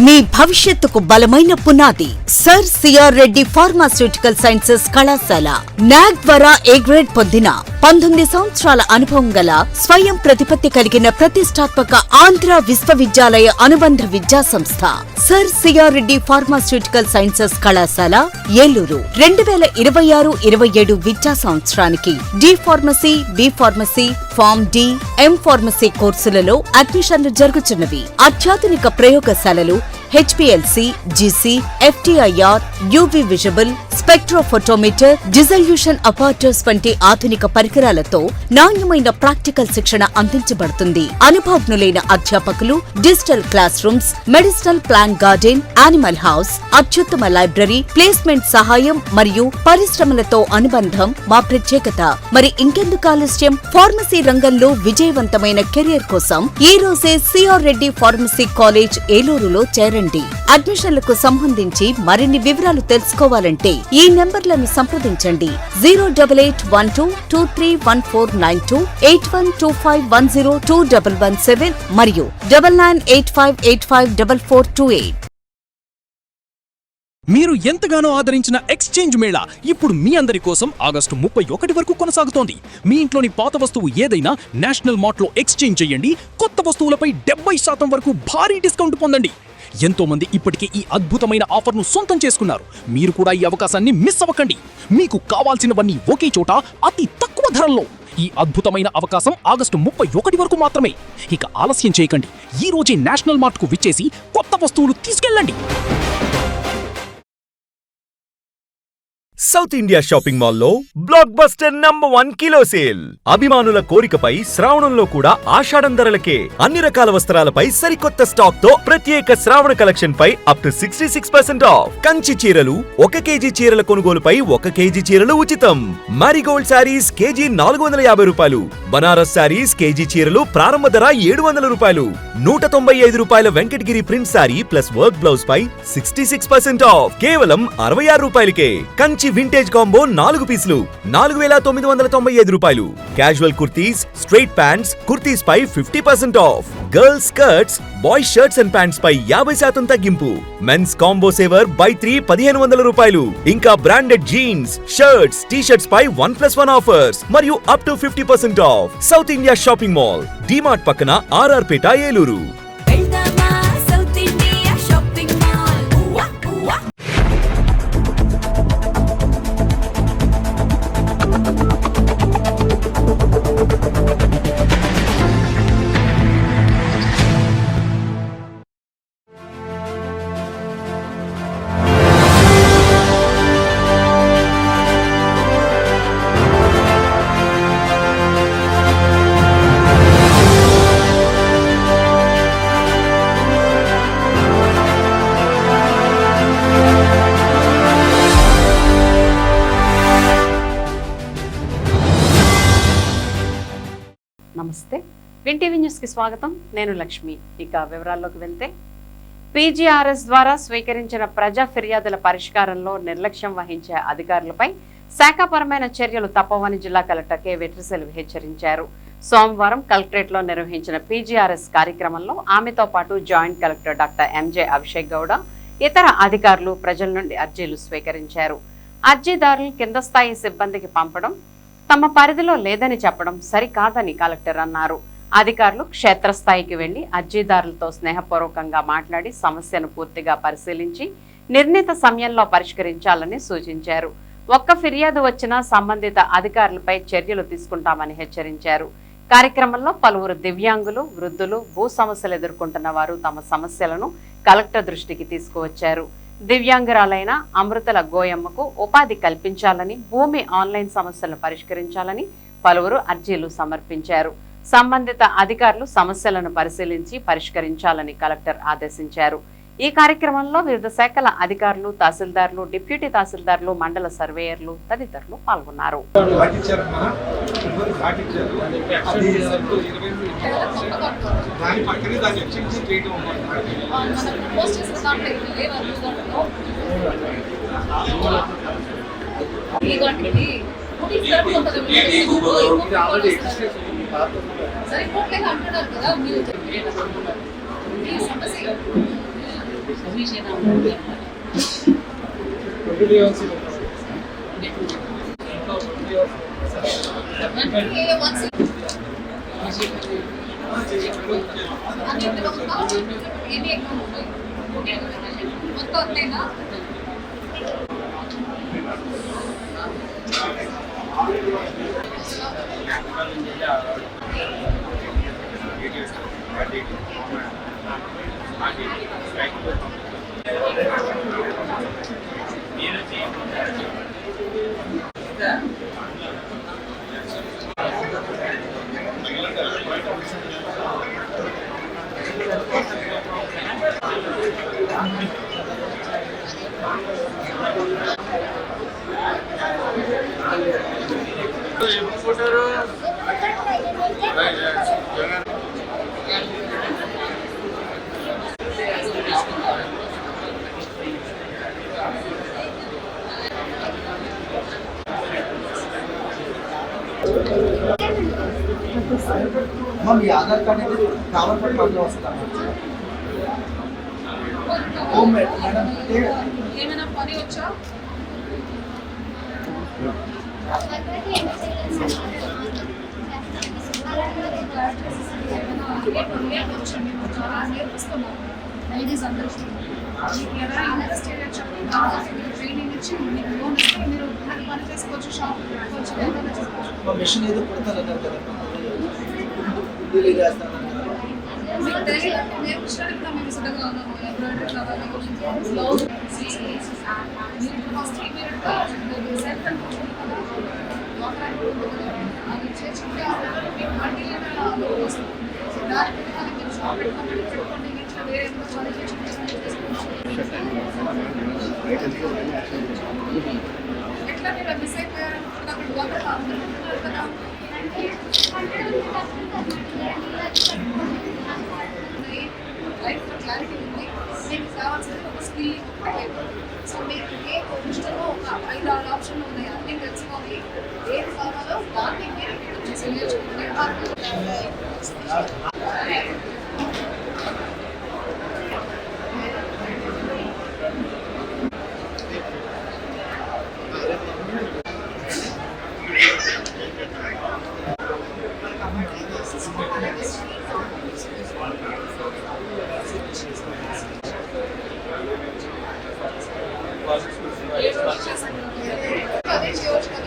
మీ భవిష్యత్తుకు బలమైన పునాది sir CR Reddy pharmaceutical sciences కళాశాల నాగ్ ద్వారా ఏ గ్రేడ్ పొందిన 19 సంవత్సరాల అనుభవం గల స్వయం ప్రతిపత్తి కలిగిన ప్రతిష్టాత్మక ఆంధ్ర విశ్వవిద్యాలయ అనుబంధ విద్యా సంస్థ sir CR Reddy pharmaceutical sciences కళాశాల ఏలూరు 2026-27 విద్యా సంవత్సరానికి D pharmacy, B pharmacy, pharm D, M pharmacy కోర్సులలో అడ్మిషన్లు జరుగుతున్నవి. అత్యాధునిక ప్రయోగశాలలు HPLC, GC, FTIR, UV visible, spectrophotometer, dissolution apparatus వంటి ఆధునిక పరికరాలతో నాణ్యమైన ప్రాక్టికల్ శిక్షణ అందించబడుతుంది. అనుభవజ్ఞులైన అధ్యాపకులు, digital class rooms, medicinal plant garden, animal house, అత్యుత్తమ లైబ్రరీ, ప్లేస్మెంట్ సహాయం మరియు పరిశ్రమలతో అనుబంధం మా ప్రత్యేకత. మరి ఇంకెందుకు ఆలస్యం? ఫార్మసీ రంగంలో విజయవంతమైన కెరీర్ కోసం ఈ రోజే సిఆర్ రెడ్డి ఫార్మసీ కాలేజ్ ఏలూరులో చేరండి. అడ్మిషన్లకు సంబంధించి మరిన్ని వివరాలు తెలుసుకోవాలంటే ఈ నెంబర్లను సంప్రదించండి. 08812231492, 8125102117 మరియు 9985854428. మీరు ఎంతగానో ఆదరించిన ఎక్స్చేంజ్ మేళా ఇప్పుడు మీ అందరి కోసం ఆగస్టు 31 వరకు కొనసాగుతోంది. మీ ఇంట్లోని పాత వస్తువు ఏదైనా నేషనల్ మార్ట్లో ఎక్స్చేంజ్ చేయండి. కొత్త వస్తువులపై 70% వరకు భారీ డిస్కౌంట్ పొందండి. ఎంతో మంది ఇప్పటికే ఈ అద్భుతమైన ఆఫర్ను సొంతం చేసుకున్నారు. మీరు కూడా ఈ అవకాశాన్ని మిస్ అవ్వకండి. మీకు కావాల్సినవన్నీ ఒకే చోట అతి తక్కువ ధరల్లో. ఈ అద్భుతమైన అవకాశం ఆగస్టు 31 వరకు మాత్రమే. ఇక ఆలస్యం చేయకండి. ఈ రోజే నేషనల్ మార్ట్కు విచ్చేసి కొత్త వస్తువులు తీసుకెళ్ళండి. సౌత్ ఇండియా షాపింగ్ మాల్లో బ్లాక్ బస్టర్ #1 కిలో సేల్. అభిమానుల కోరికపై శ్రావణంలో కూడా ఆషాఢం ధరలకే అన్ని రకాల వస్త్రాలపై సరికొత్త స్టాక్ తో ప్రత్యేక శ్రావణ కలెక్షన్ పై అప్ టు 66% ఆఫ్. కంచి చీరలు 1 కేజీ చీరల కొనుగోలుపై 1 కేజీ చీరలు ఉచితం. మారిగోల్డ్ శారీస్ కేజీ 450 రూపాయలు. బనారస్ శారీస్ కేజీ చీరలు ప్రారంభ ధర 700 రూపాయలు. 195 రూపాయల Venkatagiri print sari plus work blouse పై 66% ఆఫ్. కేవలం 66 రూపాయలకే. కంచి వింటేజ్ కాంబో 4 పీసులు 4995 రూపాయలు. Casual kurtis, straight pants, kurtis పై 50% off. Girls skirts, boys shirts and pants పై 50% తగ్గింపు. మెన్స్ కాంబో సేవర్ బై 3 1500 రూపాయలు. ఇంకా branded jeans, shirts, T shirts పై 1+1 ఆఫర్స్ మరియు up to 50% off. South India shopping mall, DMart పక్కన ఆర్ఆర్ పేట, ఏలూరు. నమస్తే, విన్ టీవీ న్యూస్ కి స్వాగతం. నేను లక్ష్మి. ఇక వివరాల్లోకి వెళ్తే, పీజీఆర్ఎస్ ద్వారా స్వీకరించిన ప్రజా ఫిర్యాదుల పరిష్కారంలో నిర్లక్ష్యం వహించే అధికారులపై శాఖాపరమైన చర్యలు తప్పవని జిల్లా కలెక్టర్ కె వెట్రిసెల్వి హెచ్చరించారు. సోమవారం కలెక్టరేట్ లో నిర్వహించిన పీజీఆర్ఎస్ కార్యక్రమంలో ఆమెతో పాటు joint collector doctor MJ Abhishek Gowda, ఇతర అధికారులు ప్రజల నుండి అర్జీలు స్వీకరించారు. అర్జీదారులు కింద స్థాయి సిబ్బందికి పంపడం, తమ పరిధిలో లేదని చెప్పడం సరికాదని కలెక్టర్ అన్నారు. అధికారులు క్షేత్రస్థాయికి వెళ్లి అర్జీదారులతో స్నేహపూర్వకంగా మాట్లాడి సమస్యను పూర్తిగా పరిశీలించి నిర్ణీత సమయంలో పరిష్కరించాలని సూచించారు. ఒక్క ఫిర్యాదు వచ్చినా సంబంధిత అధికారులపై చర్యలు తీసుకుంటామని హెచ్చరించారు. కార్యక్రమంలో పలువురు దివ్యాంగులు, వృద్ధులు, భూ సమస్యలు ఎదుర్కొంటున్న వారు తమ సమస్యలను కలెక్టర్ దృష్టికి తీసుకువచ్చారు. దివ్యాంగురాలైన అమృతల గోయమ్మకు ఉపాధి కల్పించాలని, భూమి ఆన్లైన్ సమస్యలను పరిష్కరించాలని పలువురు అర్జీలు సమర్పించారు. సంబంధిత అధికారులు సమస్యలను పరిశీలించి పరిష్కరించాలని కలెక్టర్ ఆదేశించారు. ఈ కార్యక్రమంలో వివిధ శాఖల అధికారులు, తహసీల్దార్లు, డిప్యూటీ తహసీల్దార్లు, మండల సర్వేయర్లు తదితరులు పాల్గొన్నారు. మీ ఆధార్ కార్డ్ అయితే కావాలంటే మళ్ళీ వస్తాను హోమ్ మేడ్ మేడం ఏమైనా పని వచ్చా ట్రైనింగ్ ఇచ్చి మీకు లోన్ ఇస్తే మీరు పని చేసుకోవచ్చు షాప్ మిషన్ ఏదో కుడతారన్నారు కదా ఢిల్లీ చేస్తాను మీకు నేర్పించడానికి కూడా మేము సిద్ధంగా ఉన్నాము ఎంబ్రాయిడరీ కావాలి బ్లౌజ్ ఫస్ట్ మీరు సెల్ఫ్ అది చేసుకుంటే మీకు మళ్ళీ లోన్ వస్తుంది దాని మీరు షాప్ పెట్టుకోండి ఇంట్లో వేరే ఎట్లా మీరు మిస్ అయిపోయారు అక్కడ కదా లైఫ్ క్లారిటీ ఉంది మీకు కావాల్సింది ఒక స్కిల్ సో మీరు ఏ పొజిషన్లో ఒక 5-6 ఆప్షన్లు ఉన్నాయి అన్నీ తెలుసుకోవాలి ఏది కావాలో దాన్ని మీరు వచ్చేసి నేర్చుకుంటే అదే చేయవచ్చు కదా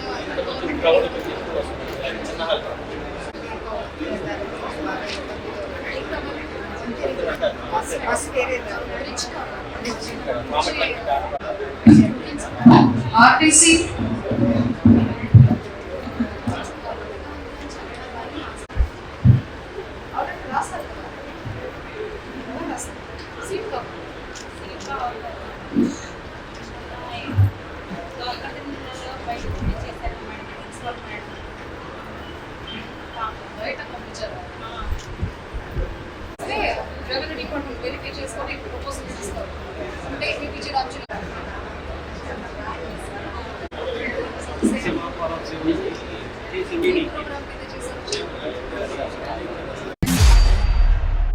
ఆర్టీసీ రెవెన్యూ డిపార్ట్మెంట్ వెరిఫై చేసుకొని ప్రపోజల్ ఇస్తారు అంటే మీకు ఇచ్చిన ఆప్షన్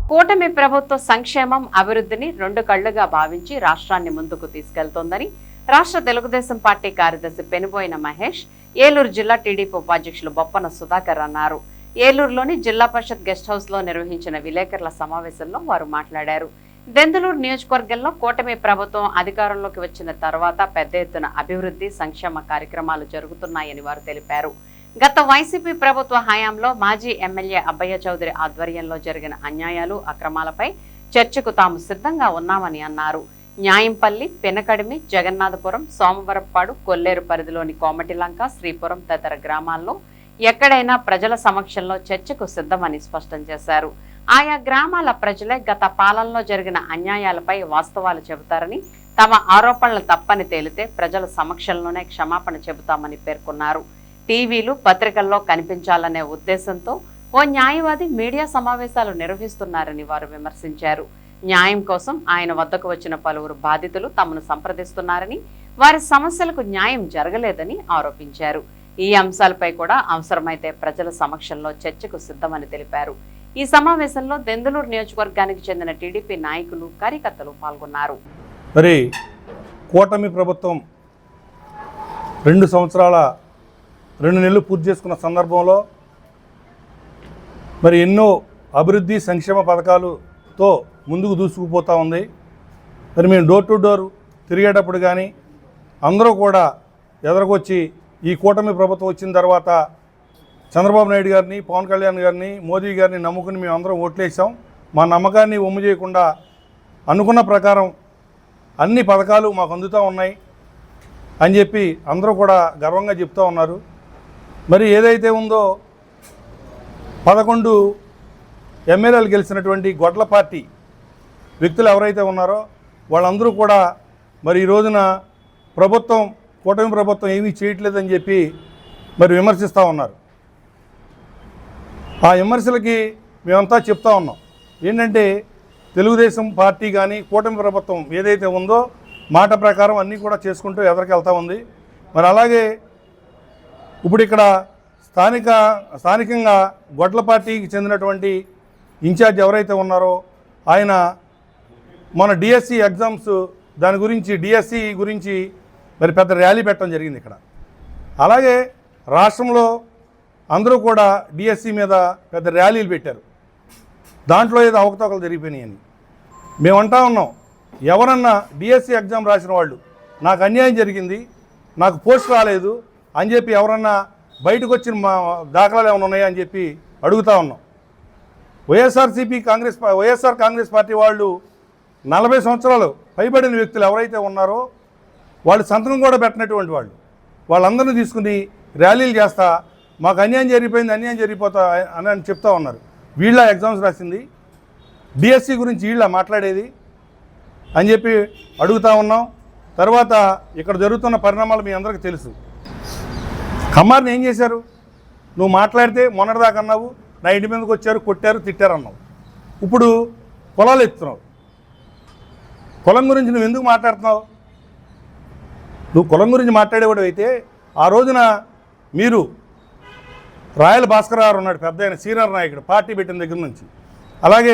కూటమి ప్రభుత్వ సంక్షేమం అభివృద్ధిని 2 కళ్లుగా భావించి రాష్ట్రాన్ని ముందుకు తీసుకెళ్తోందని రాష్ట్ర తెలుగుదేశం పార్టీ కార్యదర్శి పెనుబోయిన మహేష్, ఏలూరు జిల్లా టీడీపీ ఉపాధ్యక్షులు బొప్పన సుధాకర్ అన్నారు. ఏలూరులోని జిల్లా పరిషత్ గెస్ట్ హౌస్ లో నిర్వహించిన విలేకరుల సమావేశంలో వారు మాట్లాడారు. దెందులూరు నియోజకవర్గంలో కూటమి ప్రభుత్వం అధికారంలోకి వచ్చిన తర్వాత పెద్ద ఎత్తున అభివృద్ధి సంక్షేమ కార్యక్రమాలు జరుగుతున్నాయని వారు తెలిపారు. గత వైసీపీ ప్రభుత్వ హయాంలో మాజీ ఎమ్మెల్యే అబ్బయ్య చౌదరి ఆధ్వర్యంలో జరిగిన అన్యాయాలు అక్రమాలపై చర్చకు తాము సిద్ధంగా ఉన్నామని అన్నారు. న్యాయంపల్లి, పెనకడిమి, జగన్నాథపురం, సోమవరప్పాడు, కొల్లేరు పరిధిలోని కోమటిలంక, శ్రీపురం తదితర గ్రామాల్లో ఎక్కడైనా ప్రజల సమక్షంలో చర్చకు సిద్ధమని స్పష్టం చేశారు. ఆయా గ్రామాల ప్రజలే గత పాలనలో జరిగిన అన్యాయాలపై వాస్తవాలు చెబుతారని, తమ ఆరోపణలు తప్పని తేలితే ప్రజల సమక్షంలోనే క్షమాపణ చెబుతామని పేర్కొన్నారు. టీవీలు, పత్రికల్లో కనిపించాలనే ఉద్దేశంతో ఓ న్యాయవాది మీడియా సమావేశాలు నిర్వహిస్తున్నారని వారు విమర్శించారు. న్యాయం కోసం ఆయన వద్దకు వచ్చిన పలువురు బాధితులు తమను సంప్రదిస్తున్నారని, వారి సమస్యలకు న్యాయం జరగలేదని ఆరోపించారు. ఈ అంశాలపై కూడా అవసరమైతే ప్రజల సమక్షంలో చర్చకు సిద్ధమని తెలిపారు. ఈ సమావేశంలో దెందులూరు నియోజకవర్గానికి చెందిన టీడీపీ నాయకులు కార్యకర్తలు పాల్గొన్నారు. మరి కూటమి ప్రభుత్వం 2 సంవత్సరాల 2 నెలలు పూర్తి చేసుకున్న సందర్భంలో మరి ఎన్నో అభివృద్ధి సంక్షేమ పథకాలతో ముందుకు దూసుకుపోతూ ఉంది. మరి మేము డోర్ టు డోర్ తిరిగేటప్పుడు కానీ అందరూ కూడా ఎదరకొచ్చి ఈ కూటమి ప్రభుత్వం వచ్చిన తర్వాత చంద్రబాబు నాయుడు గారిని, పవన్ కళ్యాణ్ గారిని, మోదీ గారిని నమ్ముకుని మేము అందరం ఓట్లేసాం. మా నమ్మకాన్ని ఒమ్ము చేయకుండా అనుకున్న ప్రకారం అన్ని పథకాలు మాకు అందుతూ ఉన్నాయి అని చెప్పి అందరూ కూడా గర్వంగా చెప్తూ ఉన్నారు. మరి ఏదైతే ఉందో 11 ఎమ్మెల్యేలు గెలిచినటువంటి గొడ్ల పార్టీ వ్యక్తులు ఎవరైతే ఉన్నారో వాళ్ళందరూ కూడా మరి ఈ రోజున కూటమి ప్రభుత్వం ఏమీ చేయట్లేదని చెప్పి మరి విమర్శిస్తూ ఉన్నారు. ఆ విమర్శలకి మేమంతా చెప్తా ఉన్నాం ఏంటంటే తెలుగుదేశం పార్టీ కానీ కూటమి ప్రభుత్వం ఏదైతే ఉందో మాట ప్రకారం అన్నీ కూడా చేసుకుంటూ ఎదరికెళ్తూ ఉంది. మరి అలాగే ఇప్పుడు ఇక్కడ స్థానికంగా గొడ్ల పార్టీకి చెందినటువంటి ఇన్ఛార్జ్ ఎవరైతే ఉన్నారో ఆయన మన డిఎస్సి ఎగ్జామ్స్ దాని గురించి డిఎస్సి గురించి మరి పెద్ద ర్యాలీ పెట్టడం జరిగింది ఇక్కడ. అలాగే రాష్ట్రంలో అందరూ కూడా డిఎస్సి మీద పెద్ద ర్యాలీలు పెట్టారు. దాంట్లో ఏదో అవకతవకలు జరిగిపోయినాయని మేమంటా ఉన్నాం. ఎవరన్నా డిఎస్సి ఎగ్జామ్ రాసిన వాళ్ళు నాకు అన్యాయం జరిగింది, నాకు పోస్ట్ రాలేదు అని చెప్పి ఎవరన్నా బయటకు వచ్చిన దాఖలాలు ఏమైనా ఉన్నాయా అని చెప్పి అడుగుతూ ఉన్నాం. వైఎస్ఆర్ కాంగ్రెస్ పార్టీ వాళ్ళు 40 సంవత్సరాలు పైబడిన వ్యక్తులు ఎవరైతే ఉన్నారో వాళ్ళు సంతకం కూడా పెట్టినటువంటి వాళ్ళందరినీ తీసుకుని ర్యాలీలు చేస్తా మాకు అన్యాయం జరిగిపోతా అని చెప్తా ఉన్నారు. వీళ్ళ ఎగ్జామ్స్ రాసింది, డిఎస్సి గురించి వీళ్ళ మాట్లాడేది అని చెప్పి అడుగుతూ ఉన్నాం. తర్వాత ఇక్కడ జరుగుతున్న పరిణామాలు మీ అందరికీ తెలుసు. కమ్మారిని ఏం చేశారు? నువ్వు మాట్లాడితే మొన్నటిదాకా అన్నావు నా ఇంటి మీదకి వచ్చారు, కొట్టారు, తిట్టారు అన్నావు. ఇప్పుడు పొలాలు ఎత్తుతున్నావు. కులం గురించి నువ్వు ఎందుకు మాట్లాడుతున్నావు? నువ్వు కులం గురించి మాట్లాడేవాడు అయితే ఆ రోజున మీరు రాయల భాస్కర్ గారు ఉన్నాడు, పెద్ద ఆయన సీనియర్ నాయకుడు, పార్టీ పెట్టిన దగ్గర నుంచి. అలాగే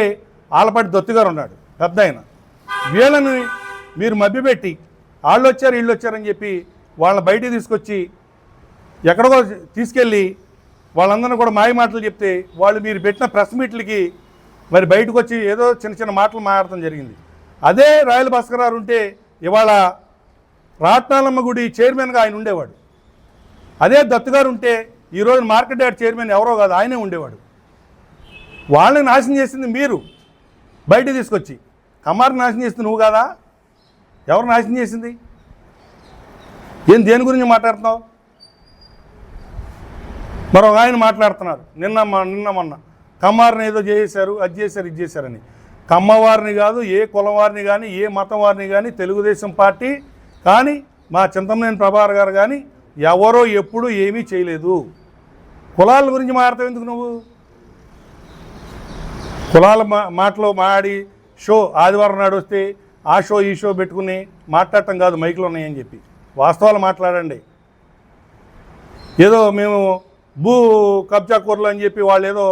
ఆలపాటి దొత్తి గారు ఉన్నాడు, పెద్ద ఆయన. వీళ్ళని మీరు మభ్యపెట్టి వాళ్ళు వచ్చారు వీళ్ళు వచ్చారని చెప్పి వాళ్ళని బయటికి తీసుకొచ్చి ఎక్కడికో తీసుకెళ్ళి వాళ్ళందరినీ కూడా మాయ మాటలు చెప్తే వాళ్ళు మీరు పెట్టిన ప్రెస్ మీట్లకి మరి బయటకు వచ్చి ఏదో చిన్న చిన్న మాటలు మాట్లాడటం జరిగింది. అదే రాయల భాస్కర్ గారు ఉంటే ఇవాళ రాట్నాలమ్మ గుడి చైర్మన్గా ఆయన ఉండేవాడు. అదే దత్తుగారు ఉంటే ఈరోజు మార్కెట్ యార్డ్ చైర్మన్ ఎవరో కాదు ఆయనే ఉండేవాడు. వాళ్ళని నాశనం చేసింది మీరు బయట తీసుకొచ్చి. కమ్మారిని నాశనం చేసింది నువ్వు కాదా? ఎవరు నాశనం చేసింది? దేని గురించి మాట్లాడుతున్నావు? మరొక ఆయన మాట్లాడుతున్నారు నిన్న మొన్న కమ్మారిని ఏదో చేశారు, అది చేశారు, ఇది చేశారని. కమ్మవారిని కాదు, ఏ కులం వారిని కానీ, ఏ మతం వారిని కానీ, తెలుగుదేశం పార్టీ కానీ, మా చింతమనేని ప్రభాకర్ గారు కానీ ఎవరో ఎప్పుడు ఏమీ చేయలేదు. కులాల గురించి మాట్లాడతావు ఎందుకు నువ్వు? కులాల మాటలో మాడి షో ఆదివారం నాడు వస్తే ఆ షో ఈ షో పెట్టుకుని మాట్లాడటం కాదు, మైకులు ఉన్నాయని చెప్పి వాస్తవాలు మాట్లాడండి. ఏదో మేము భూ కబ్జా కూరలు అని చెప్పి వాళ్ళు ఏదో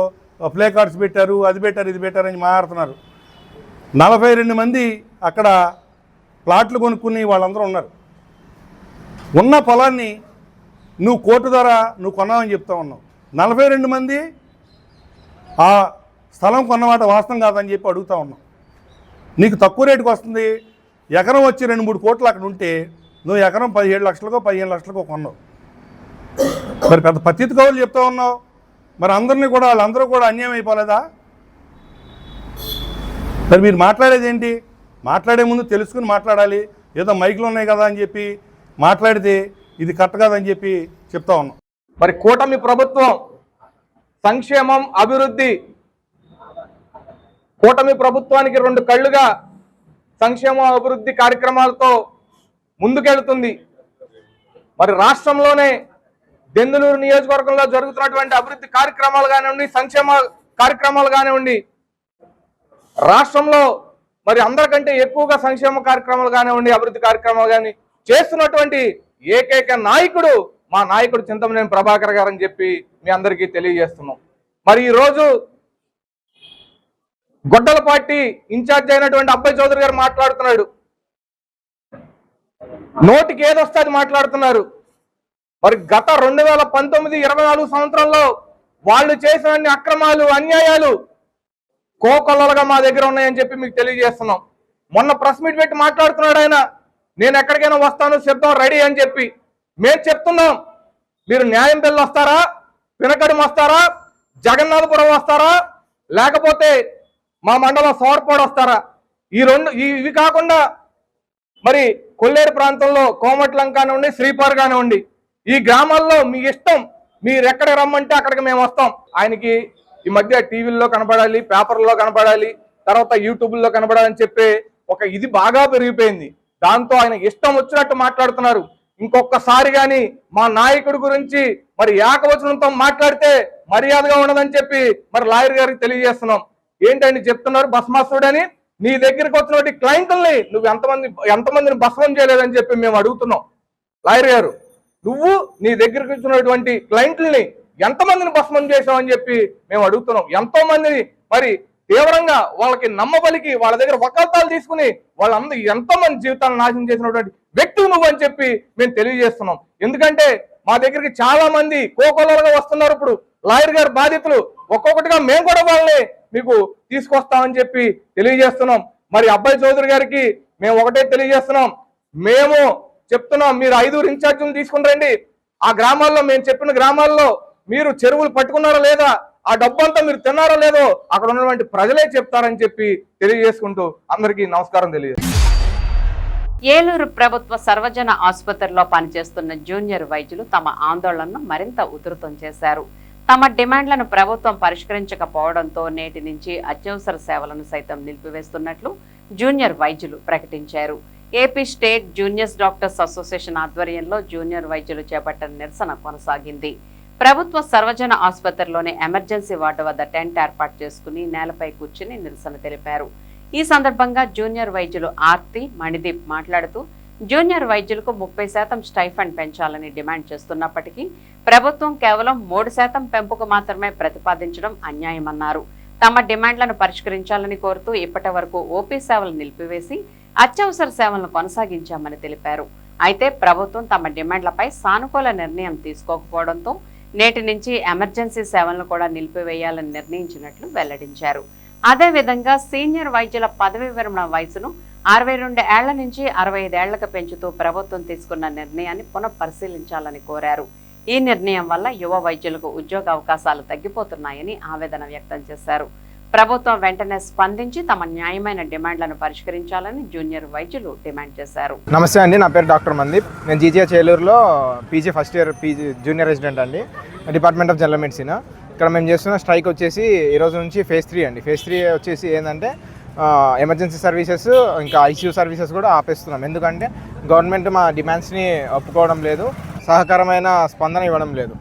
ప్లే కార్డ్స్ పెట్టారు, అది పెట్టారు, ఇది పెట్టారని మాట్లాడుతున్నారు. 42 మంది అక్కడ ప్లాట్లు కొనుక్కుని వాళ్ళందరూ ఉన్నారు. ఉన్న పొలాన్ని నువ్వు కోర్టు ద్వారా నువ్వు కొన్నావని చెప్తా ఉన్నావు. 42 మంది ఆ స్థలం కొన్నమాట వాస్తవం కాదని చెప్పి అడుగుతూ ఉన్నావు. నీకు తక్కువ రేటుకు వస్తుంది. ఎకరం వచ్చి 2-3 కోట్లు అక్కడ ఉంటే నువ్వు ఎకరం 17 లక్షలకో 15 లక్షలకో కొన్నావు. మరి పెద్ద పత్తితి కవులు చెప్తా ఉన్నావు. మరి వాళ్ళందరూ కూడా అన్యాయం అయిపోలేదా? మరి మీరు మాట్లాడేది ఏంటి? మాట్లాడే ముందు తెలుసుకుని మాట్లాడాలి. ఏదో మైకులు ఉన్నాయి కదా అని చెప్పి మాట్లాడితే ఇది కరెక్ట్ కాదని చెప్పి చెప్తా ఉన్నాం. మరి కూటమి ప్రభుత్వం సంక్షేమం, అభివృద్ధి, కూటమి ప్రభుత్వానికి 2 కళ్ళుగా సంక్షేమ అభివృద్ధి కార్యక్రమాలతో ముందుకెళ్తుంది. మరి రాష్ట్రంలోనే దెందులూరు నియోజకవర్గంలో జరుగుతున్నటువంటి అభివృద్ధి కార్యక్రమాలు కానివ్వండి, సంక్షేమ కార్యక్రమాలు కానివ్వండి, రాష్ట్రంలో మరి అందరికంటే ఎక్కువగా సంక్షేమ కార్యక్రమాలు కానివ్వండి, అభివృద్ధి కార్యక్రమాలు కానీ చేస్తున్నటువంటి ఏకైక నాయకుడు మా నాయకుడు చింతమనేని ప్రభాకర్ గారు అని చెప్పి మీ అందరికీ తెలియజేస్తున్నాం. మరి ఈరోజు గొడ్డలపాటి ఇన్ఛార్జ్ అయినటువంటి అబ్బాయి చౌదరి గారు మాట్లాడుతున్నాడు. నోటికి ఏదొస్తుంది మాట్లాడుతున్నారు. మరి గత 2019-24 సంవత్సరంలో వాళ్ళు చేసిన అక్రమాలు, అన్యాయాలు కోకొల్లలుగా మా దగ్గర ఉన్నాయని చెప్పి మీకు తెలియజేస్తున్నాం. మొన్న ప్రెస్ మీట్ పెట్టి మాట్లాడుతున్నాడు ఆయన, నేను ఎక్కడికైనా వస్తాను, సిద్ధం, రెడీ అని చెప్పి. మేము చెప్తున్నాం, మీరు న్యాయం బిల్లు వస్తారా, పినకడం వస్తారా, జగన్నాథపురం వస్తారా, లేకపోతే మా మండలం సోర్పాడు వస్తారా? ఇవి కాకుండా మరి కొల్లేరు ప్రాంతంలో కోమట్లం కానివ్వండి, శ్రీపార్ కానివ్వండి, ఈ గ్రామాల్లో మీ ఇష్టం, మీరు ఎక్కడ రమ్మంటే అక్కడికి మేము వస్తాం. ఆయనకి ఈ మధ్య టీవీల్లో కనపడాలి, పేపర్లో కనపడాలి, తర్వాత యూట్యూబ్లో కనపడాలని చెప్పే ఒక ఇది బాగా పెరిగిపోయింది. దాంతో ఆయన ఇష్టం వచ్చినట్టు మాట్లాడుతున్నారు. ఇంకొకసారి కానీ మా నాయకుడి గురించి మరి ఏకవచనంతో మాట్లాడితే మర్యాదగా ఉండదని చెప్పి మరి లాయర్ గారికి తెలియజేస్తున్నాం. ఏంటండి చెప్తున్నారు భస్మాసుడని? నీ దగ్గరికి వచ్చినటువంటి క్లయింట్లని నువ్వు ఎంతమందిని భస్మం చేయలేదని చెప్పి మేము అడుగుతున్నాం. లాయర్ గారు, నువ్వు నీ దగ్గరికి వచ్చినటువంటి క్లయింట్లని ఎంతమందిని భస్మం చేసావని చెప్పి మేము అడుగుతున్నాం. ఎంతో మందిని మరి తీవ్రంగా వాళ్ళకి నమ్మబలికి వాళ్ళ దగ్గర వకాల్తాలు తీసుకుని వాళ్ళందరూ ఎంతో మంది జీవితాలను నాశనం చేసినటువంటి వ్యక్తులు నువ్వు అని చెప్పి మేము తెలియజేస్తున్నాం. ఎందుకంటే మా దగ్గరికి చాలా మంది కోకొల్లలుగా వస్తున్నారు. ఇప్పుడు లాయర్ గారు బాధితులు ఒక్కొక్కటిగా మేము కూడా వాళ్ళని మీకు తీసుకొస్తామని చెప్పి తెలియజేస్తున్నాం. మరి అబ్బాయి చౌదరి గారికి మేము ఒకటే తెలియజేస్తున్నాం, మేము చెప్తున్నాం, మీరు 5 ఇన్ఛార్జీలు తీసుకుని రండి. ఆ గ్రామాల్లో మేము చెప్పిన గ్రామాల్లో మీరు చెరువులు పట్టుకున్నారా లేదా, ఆ డబ్బంతా మీరు తిన్నారో లేదో అక్కడ ఉన్నటువంటి ప్రజలే చెప్తారని చెప్పి తెలియజేసుకుంటూ అందరికీ నమస్కారం తెలియజేస్తాం. ఏలూరు ప్రభుత్వ సర్వజన ఆసుపత్రిలో పనిచేస్తున్న జూనియర్ వైద్యులు తమ ఆందోళనను మరింత ఉధృతం చేశారు. తమ డిమాండ్లను ప్రభుత్వం పరిష్కరించకపోవడంతో నేటి నుంచి అత్యవసర సేవలను సైతం నిలిపివేస్తున్నట్లు జూనియర్ వైద్యులు ప్రకటించారు. AP state juniors doctors association ఆధ్వర్యంలో జూనియర్ వైద్యులు చేపట్టిన నిరసన కొనసాగింది. ప్రభుత్వ సర్వజన ఆసుపత్రిలోని ఎమర్జెన్సీ వార్డు వద్ద టెంట్ ఏర్పాటు చేసుకుని నేలపై కూర్చుని నిరసన తెలిపారు. ఈ సందర్భంగా జూనియర్ వైద్యులు ఆర్తి, మణిదీప్ మాట్లాడుతూ జూనియర్ వైద్యులకు 30% స్టైఫండ్ పెంచాలని డిమాండ్ చేస్తున్నప్పటికీ ప్రభుత్వం కేవలం 3% పెంపుకు మాత్రమే ప్రతిపాదించడం అన్యాయమన్నారు. తమ డిమాండ్లను పరిష్కరించాలని కోరుతూ ఇప్పటి వరకు ఓపీ సేవలు నిలిపివేసి అత్యవసర సేవలను కొనసాగించామని తెలిపారు. అయితే ప్రభుత్వం తమ డిమాండ్లపై సానుకూల నిర్ణయం తీసుకోకపోవడంతో నేటి నుంచి ఎమర్జెన్సీ సేవలను కూడా నిలిపివేయాలని నిర్ణయించినట్లు వెల్లడించారు. అదేవిధంగా సీనియర్ వైద్యుల పదవీ విరమణ వయసును 62 ఏళ్ల నుంచి 65 ఏళ్లకు పెంచుతూ ప్రభుత్వం తీసుకున్న నిర్ణయాన్ని పునఃపరిశీలించాలని కోరారు. ఈ నిర్ణయం వల్ల యువ వైద్యులకు ఉద్యోగ అవకాశాలు తగ్గిపోతున్నాయని ఆవేదన వ్యక్తం చేశారు. ప్రభుత్వం వెంటనే స్పందించి తమ న్యాయమైన డిమాండ్లను పరిష్కరించాలని జూనియర్ వైద్యులు డిమాండ్ చేశారు. నమస్తే అండి, నా పేరు డాక్టర్ మందీప్. నేను జీజీహెచ్ ఏలూరులో PG first year junior resident అండి, డిపార్ట్మెంట్ ఆఫ్ జనరల్ మెడిసిన్. ఇక్కడ మేము చేస్తున్న స్ట్రైక్ వచ్చేసి ఈరోజు నుంచి ఫేజ్ 3 అండి. ఫేజ్ 3 వచ్చేసి ఏంటంటే ఎమర్జెన్సీ సర్వీసెస్ ఇంకా ఐసీయూ సర్వీసెస్ కూడా ఆపేస్తున్నాం. ఎందుకంటే గవర్నమెంట్ మా డిమాండ్స్ని ఒప్పుకోవడం లేదు, సహకారమైన స్పందన ఇవ్వడం లేదు.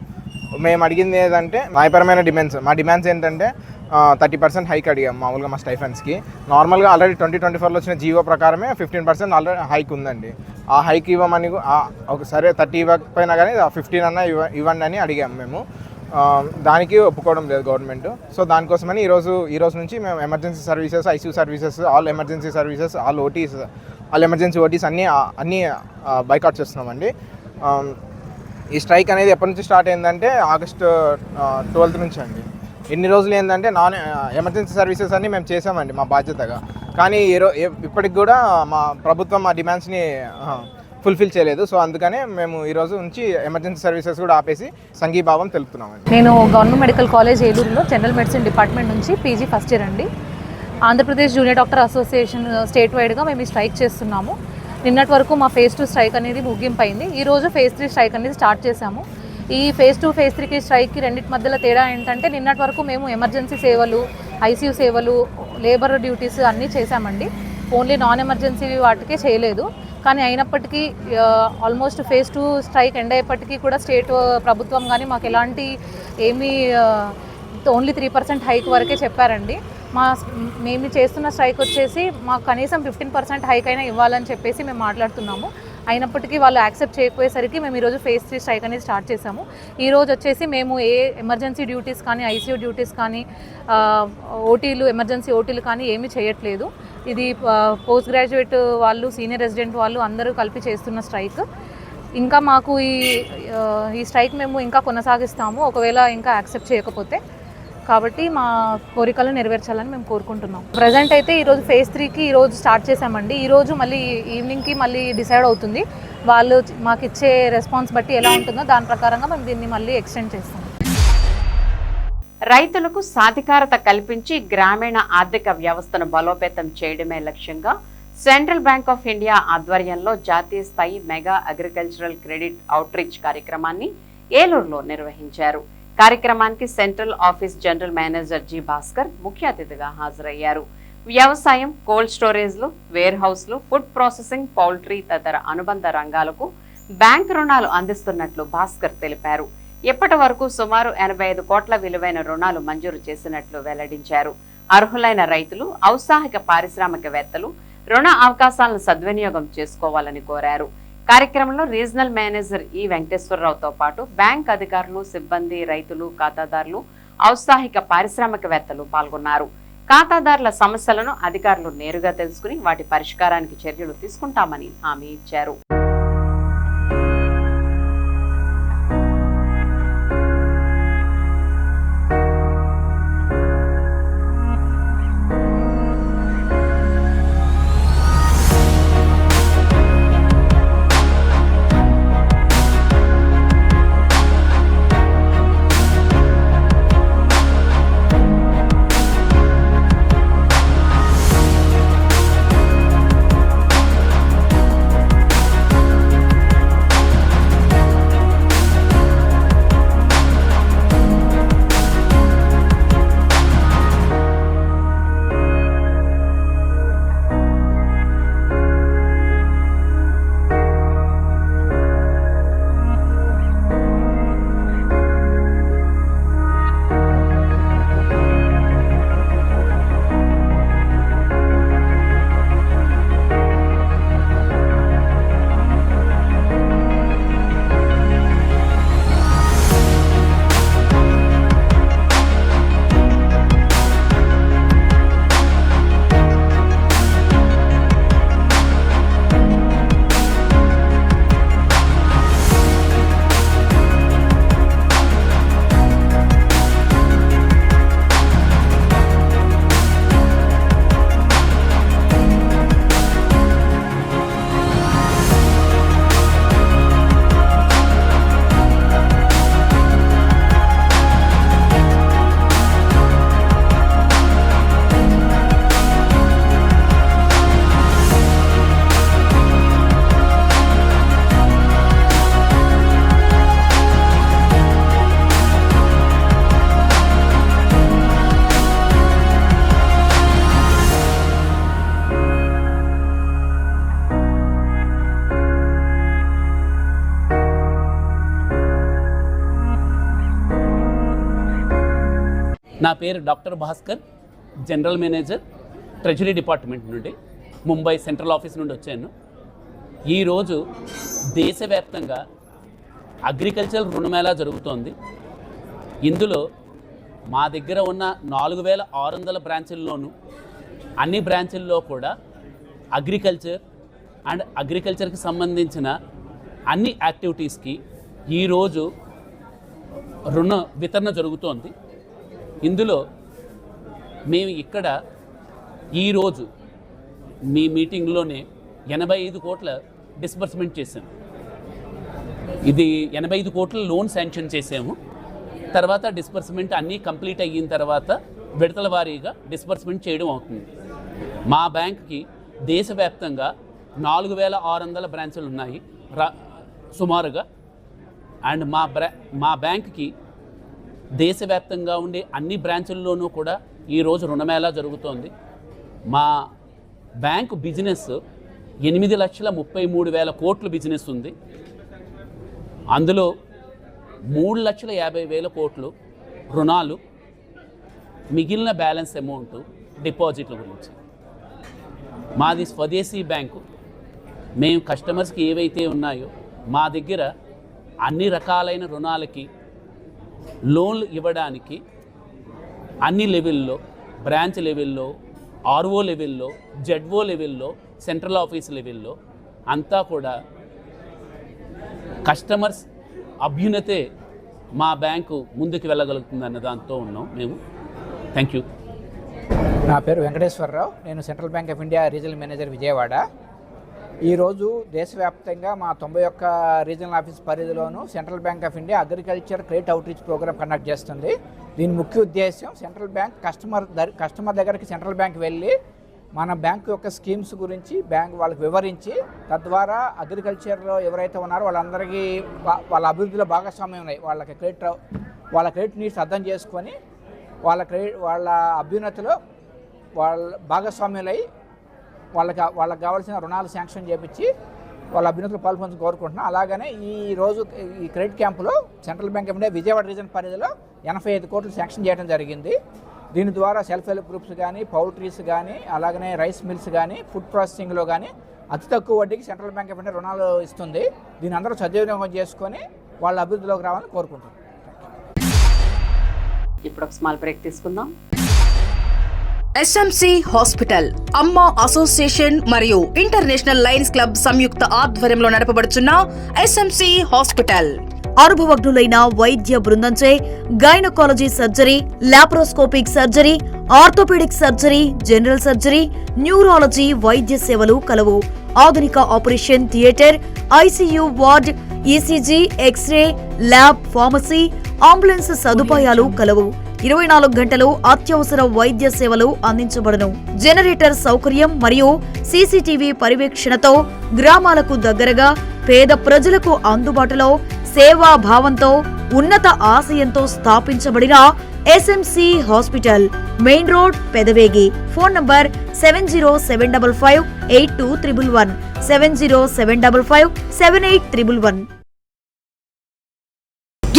మేము అడిగింది ఏంటంటే న్యాయపరమైన డిమాండ్స్. మా డిమాండ్స్ ఏంటంటే 30% హైక్ అడిగాం మామూలుగా మా స్టైఫండ్స్కి. నార్మల్గా ఆల్రెడీ 2024లో వచ్చిన జీవో ప్రకారమే 15% ఆల్రెడీ హైక్ ఉందండి. ఆ హైక్ ఇవ్వమని సరే 30 ఇవ్వకపోయినా కానీ 15 అన్నా ఇవ్వండి అని అడిగాము మేము. దానికి ఒప్పుకోవడం లేదు గవర్నమెంట్. సో దానికోసమని ఈరోజు నుంచి మేము emergency services, ICU services, all emergency services, all emergency ఓటీస్ అన్నీ బైకాట్ చేస్తున్నామండి. ఈ స్ట్రైక్ అనేది ఎప్పటి నుంచి స్టార్ట్ అయిందంటే ఆగస్టు 12 నుంచి అండి. ఇన్ని రోజులు ఏంటంటే ఎమర్జెన్సీ సర్వీసెస్ అన్నీ మేము చేసామండి మా బాధ్యతగా. కానీ ఇప్పటికి కూడా మా ప్రభుత్వం మా డిమాండ్స్ని ఫుల్ఫిల్ చేయలేదు. సో అందుకనే మేము ఈరోజు నుంచి ఎమర్జెన్సీ సర్వీసెస్ కూడా ఆపేసి సంఘీభావం తెలుపుతున్నామండి. నేను గవర్నమెంట్ మెడికల్ కాలేజ్ ఏలూరులో జనరల్ మెడిసిన్ డిపార్ట్మెంట్ నుంచి పీజీ ఫస్ట్ ఇయర్ అండి. Andhra Pradesh junior doctor association state వైడ్గా మేము ఈ స్ట్రైక్ చేస్తున్నాము. నిన్నటి వరకు మా ఫేజ్ 2 స్ట్రైక్ అనేది ముగింపు అయింది. ఈరోజు ఫేజ్ 3 స్ట్రైక్ అనేది స్టార్ట్ చేశాము. ఈ ఫేజ్ 2, ఫేజ్ 3కి స్ట్రైక్కి రెండింటి మధ్యలో తేడా ఏంటంటే నిన్నటి వరకు మేము ఎమర్జెన్సీ సేవలు, ఐసీయూ సేవలు, లేబర్ డ్యూటీస్ అన్నీ చేశామండి. ఓన్లీ నాన్ ఎమర్జెన్సీ వాటికే చేయలేదు. కానీ అయినప్పటికీ ఆల్మోస్ట్ ఫేజ్ 2 స్ట్రైక్ ఎండ్ అయ్యేప్పటికీ కూడా స్టేట్ ప్రభుత్వం కానీ మాకు ఎలాంటి ఓన్లీ 3% హైక్ వరకే చెప్పారండి. మేము చేస్తున్న స్ట్రైక్ వచ్చేసి మాకు కనీసం 15% హైక్ అయినా ఇవ్వాలని చెప్పేసి మేము మాట్లాడుతున్నాము. అయినప్పటికీ వాళ్ళు యాక్సెప్ట్ చేయకపోయేసరికి మేము ఈరోజు ఫేజ్ 3 స్ట్రైక్ అనేది స్టార్ట్ చేసాము. ఈరోజు వచ్చేసి మేము ఏ ఎమర్జెన్సీ డ్యూటీస్ కానీ, ఐసీయూ డ్యూటీస్ కానీ, ఓటీలు, ఎమర్జెన్సీ ఓటీలు కానీ ఏమీ చేయట్లేదు. ఇది పోస్ట్ గ్రాడ్యుయేట్ వాళ్ళు, సీనియర్ రెసిడెంట్ వాళ్ళు అందరూ కలిపి చేస్తున్న స్ట్రైక్. ఇంకా మాకు ఈ స్ట్రైక్ మేము ఇంకా కొనసాగిస్తాము ఒకవేళ ఇంకా యాక్సెప్ట్ చేయకపోతే. కాబట్టి మా కోరికలు నెరవేర్చాలని మేము కోరుకుంటున్నాం. ప్రజెంట్ అయితే ఈరోజు ఫేజ్ 3కి ఈరోజు స్టార్ట్ చేసామండి. ఈరోజు మళ్ళీ ఈవినింగ్కి మళ్ళీ డిసైడ్ అవుతుంది. వాళ్ళు మాకు ఇచ్చే రెస్పాన్స్ బట్టి ఎలా ఉంటుందో దాని ప్రకారంగా మేము దీన్ని మళ్ళీ ఎక్స్టెండ్ చేస్తాం. రైతులకు సాధికారత కల్పించి గ్రామీణ ఆర్థిక వ్యవస్థను బలోపేతం చేయడమే లక్ష్యంగా సెంట్రల్ బ్యాంక్ ఆఫ్ ఇండియా ఆధ్వర్యంలో జాతీయ స్థాయి మెగా అగ్రికల్చరల్ క్రెడిట్ అవుట్రీచ్ కార్యక్రమాన్ని ఏలూరులో నిర్వహించారు. కార్యక్రమానికి central office general manager G Bhaskar ముఖ్య అతిథిగా హాజరయ్యారు. వ్యవసాయం, కోల్డ్ స్టోరేజ్లు, వేర్ హౌస్లు, ఫుడ్ ప్రాసెసింగ్, పౌల్ట్రీ తదితర అనుబంధ రంగాలకు బ్యాంకు రుణాలు అందిస్తున్నట్లు భాస్కర్ తెలిపారు. ఇప్పటి వరకు సుమారు 85 కోట్ల విలువైన రుణాలు మంజూరు చేసినట్లు వెల్లడించారు. అర్హులైన రైతులు, ఔత్సాహిక పారిశ్రామికవేత్తలు రుణ అవకాశాలను సద్వినియోగం చేసుకోవాలని కోరారు. కార్యక్రమంలో రీజనల్ మేనేజర్ ఈ వెంకటేశ్వరరావుతో పాటు బ్యాంక్ అధికారులు, సిబ్బంది, రైతులు, ఖాతాదారులు, ఔత్సాహిక పారిశ్రామికవేత్తలు పాల్గొన్నారు. ఖాతాదారుల సమస్యలను అధికారులు నేరుగా తెలుసుకుని వాటి పరిష్కారానికి చర్యలు తీసుకుంటామని హామీ ఇచ్చారు. నా పేరు doctor Bhaskar, general manager, treasury department నుండి, ముంబై సెంట్రల్ ఆఫీస్ నుండి వచ్చాను. ఈరోజు దేశవ్యాప్తంగా అగ్రికల్చర్ రుణమేళా జరుగుతోంది. ఇందులో మా దగ్గర ఉన్న 4600 బ్రాంచుల్లోనూ అన్ని బ్రాంచుల్లో కూడా అగ్రికల్చర్ అండ్ అగ్రికల్చర్కి సంబంధించిన అన్ని యాక్టివిటీస్కి ఈరోజు రుణ వితరణ జరుగుతోంది. ఇందులో మేము ఇక్కడ ఈరోజు మీ మీటింగ్లోనే 85 కోట్ల డిస్బర్స్మెంట్ చేసాము. ఇది 85 కోట్ల లోన్ శాంక్షన్ చేసాము. తర్వాత డిస్బర్స్మెంట్ అన్నీ కంప్లీట్ అయిన తర్వాత విడతల వారీగా డిస్బర్స్మెంట్ చేయడం అవుతుంది. మా బ్యాంక్కి దేశవ్యాప్తంగా 4600 బ్రాంచులు ఉన్నాయి సుమారుగా. అండ్ మా బ్యాంక్కి దేశవ్యాప్తంగా ఉండే అన్ని బ్రాంచుల్లోనూ కూడా ఈరోజు రుణమేళా జరుగుతోంది. మా బ్యాంకు బిజినెస్ 8,33,000 కోట్లు బిజినెస్ ఉంది. అందులో 3,50,000 కోట్లు రుణాలు, మిగిలిన బ్యాలెన్స్ అమౌంట్ డిపాజిట్ల గురించి. మాది స్వదేశీ బ్యాంకు. మేము కస్టమర్స్కి ఏవైతే ఉన్నాయో మా దగ్గర అన్ని రకాలైన రుణాలకి లోన్లు ఇవ్వడానికి అన్ని లెవెల్లో, బ్రాంచ్ లెవెల్లో, ఆర్ఓ లెవెల్లో, జెడ్ఓ లెవెల్లో, సెంట్రల్ ఆఫీస్ లెవెల్లో అంతా కూడా కస్టమర్స్ అభ్యున్నతే మా బ్యాంకు ముందుకు వెళ్ళగలుగుతుందన్న దాంతో ఉన్నాం మేము. Thank you. నా పేరు వెంకటేశ్వరరావు. నేను central bank of India regional manager Vijayawada. ఈరోజు దేశవ్యాప్తంగా మా 91 రీజనల్ ఆఫీస్ పరిధిలోనూ central bank of India agriculture credit outreach program conduct చేస్తుంది. దీని ముఖ్య ఉద్దేశం సెంట్రల్ బ్యాంక్ కస్టమర్ దగ్గరికి సెంట్రల్ బ్యాంక్ వెళ్ళి మన బ్యాంకు యొక్క స్కీమ్స్ గురించి వాళ్ళకి వివరించి, తద్వారా అగ్రికల్చర్లో ఎవరైతే ఉన్నారో వాళ్ళందరికీ వాళ్ళ అభివృద్ధిలో భాగస్వామ్యం ఉన్నాయి, వాళ్ళ క్రెడిట్ నీడ్స్ అర్థం చేసుకొని వాళ్ళ అభ్యున్నతిలో వాళ్ళ భాగస్వామ్యులై వాళ్ళకి కావాల్సిన రుణాలు శాంక్షన్ చేపించి వాళ్ళ అభ్యున్నతిలో పాల్పంచుకు కోరుకుంటున్నాం. అలాగనే ఈరోజు ఈ క్రెడిట్ క్యాంపులో central bank of India Vijayawada region పరిధిలో 85 కోట్లు శాంక్షన్ చేయడం జరిగింది. దీని ద్వారా సెల్ఫ్ హెల్ప్ గ్రూప్స్ కానీ, పౌల్ట్రీస్ కానీ, అలాగనే రైస్ మిల్స్ కానీ, ఫుడ్ ప్రాసెసింగ్లో కానీ అతి తక్కువ వడ్డీకి సెంట్రల్ బ్యాంక్ ఆఫ్ ఇండియా రుణాలు ఇస్తుంది. దీని అందరూ సద్వినియోగం చేసుకొని వాళ్ళ అభివృద్ధిలోకి రావాలని కోరుకుంటున్నాం. ఇప్పుడు ఒక స్మాల్ బ్రేక్ తీసుకుందాం. ఎస్ఎంసి హాస్పిటల్ అమ్మ అసోసియేషన్ మరియు ఇంటర్నేషనల్ లయన్స్ క్లబ్ సంయుక్త ఆధ్వర్యంలో నడపబడుచున్న ఎస్ఎంసి హాస్పిటల్ అనుభవజ్ఞులైన వైద్య బృందంచే gynaecology surgery, laparoscopic surgery, orthopaedic surgery, general surgery, neurology వైద్య సేవలు కలవు. ఆధునిక operation theatre, ICU ward, ECG, X-ray, lab, pharmacy, ambulance సదుపాయాలు కలవు. 24 గంటలు అత్యవసర వైద్య సేవలు అందించబడును. జనరేటర్ సౌకర్యం మరియు సీసీటీవీ పర్యవేక్షణతో గ్రామాలకు దగ్గరగా పేద ప్రజలకు అందుబాటులో సేవా భావంతో ఉన్నత ఆశయంతో స్థాపించబడిన SMC hospital, main road, Pedavegi. Phone number 7075582311 7075582311.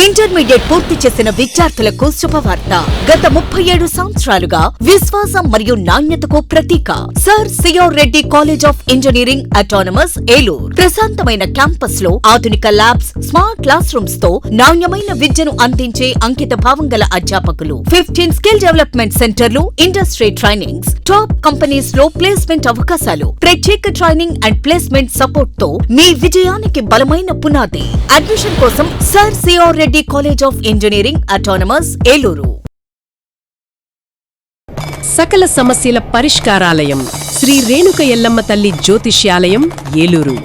Intermediate పూర్తి చేసిన విద్యార్థులకు శుభవార్త. గత 37 సంవత్సరాలుగా విశ్వాసం మరియు నాణ్యతకు ప్రతీక sir CR Reddy college of engineering autonomous Eluru. ప్రశాంతమైన క్యాంపస్ లో ఆధునిక ల్యాబ్స్, స్మార్ట్ క్లాస్ రూమ్స్ తో నాణ్యమైన విద్యను అందించే అంకిత భావం గల అధ్యాపకులు, 15 స్కిల్ డెవలప్మెంట్ సెంటర్లు, ఇండస్ట్రీ ట్రైనింగ్స్, టాప్ కంపెనీస్ లో ప్లేస్మెంట్ అవకాశాలు, ప్రత్యేక ట్రైనింగ్ అండ్ ప్లేస్మెంట్ సపోర్ట్ తో మీ విజయానికి బలమైన పునాది. అడ్మిషన్ కోసం sir CR Reddy college of engineering autonomous Eluru. సకల సమస్యల పరిష్కారాలయం శ్రీ రేణుక ఎల్లమ్మ తల్లి జ్యోతిష్యాలయం ఏలూరు.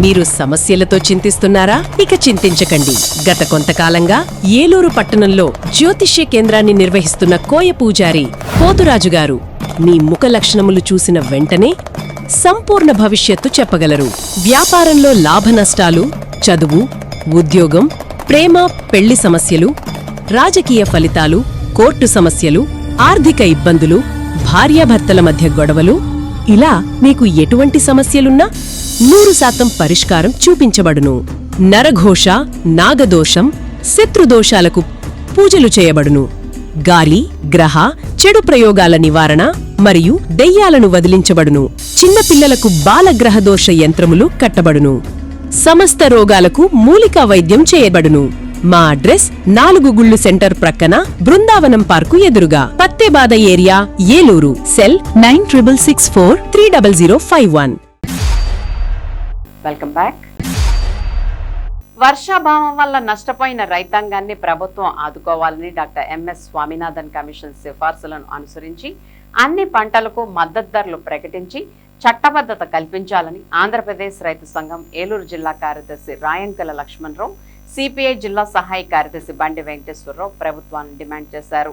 మీరు సమస్యలతో చింతిస్తున్నారా? ఇక చింతించకండి. గత కొంతకాలంగా ఏలూరు పట్టణంలో జ్యోతిష్య కేంద్రాన్ని నిర్వహిస్తున్న కోయ పూజారి పోతురాజు గారు మీ ముఖ లక్షణములు చూసిన వెంటనే సంపూర్ణ భవిష్యత్తు చెప్పగలరు. వ్యాపారంలో లాభ నష్టాలు, చదువు, ఉద్యోగం, ప్రేమ పెళ్లి సమస్యలు, రాజకీయ ఫలితాలు, కోర్టు సమస్యలు, ఆర్థిక ఇబ్బందులు, భార్యాభర్తల మధ్య గొడవలు, ఇలా మీకు ఎటువంటి సమస్యలున్నా 100% పరిష్కారం చూపించబడును. నరఘోష, నాగదోషం, శత్రుదోషాలకు పూజలు చేయబడును. గాలి, గ్రహ, చెడు ప్రయోగాల నివారణ మరియు దెయ్యాలను వదిలించబడును. చిన్నపిల్లలకు బాలగ్రహదోష యంత్రములు కట్టబడును. సమస్త రోగాలకు మూలికా వైద్యం చేయబడును. మా అడ్రస్ 4 గుళ్ళు సెంటర్ ప్రక్కన బృందావనం పార్కు ఎదురుగా, Pattebada area, Eluru. Cell 9664300051. Welcome back. వర్షాభావం వల్ల నష్టపోయిన రైతాంగాన్ని ప్రభుత్వం ఆదుకోవాలని డాక్టర్ ఎంఎస్ స్వామినాథన్ కమిషన్ సిఫార్సులను అనుసరించి అన్ని పంటలకు మద్దతు ధరలు ప్రకటించి చట్టబద్ధత కల్పించాలని ఆంధ్రప్రదేశ్ రైతు సంఘం ఏలూరు జిల్లా కార్యదర్శి రాయంకల లక్ష్మణరావు, సిపిఐ జిల్లా సహాయ కార్యదర్శి బండి వెంకటేశ్వరరావు ప్రభుత్వాన్ని డిమాండ్ చేశారు.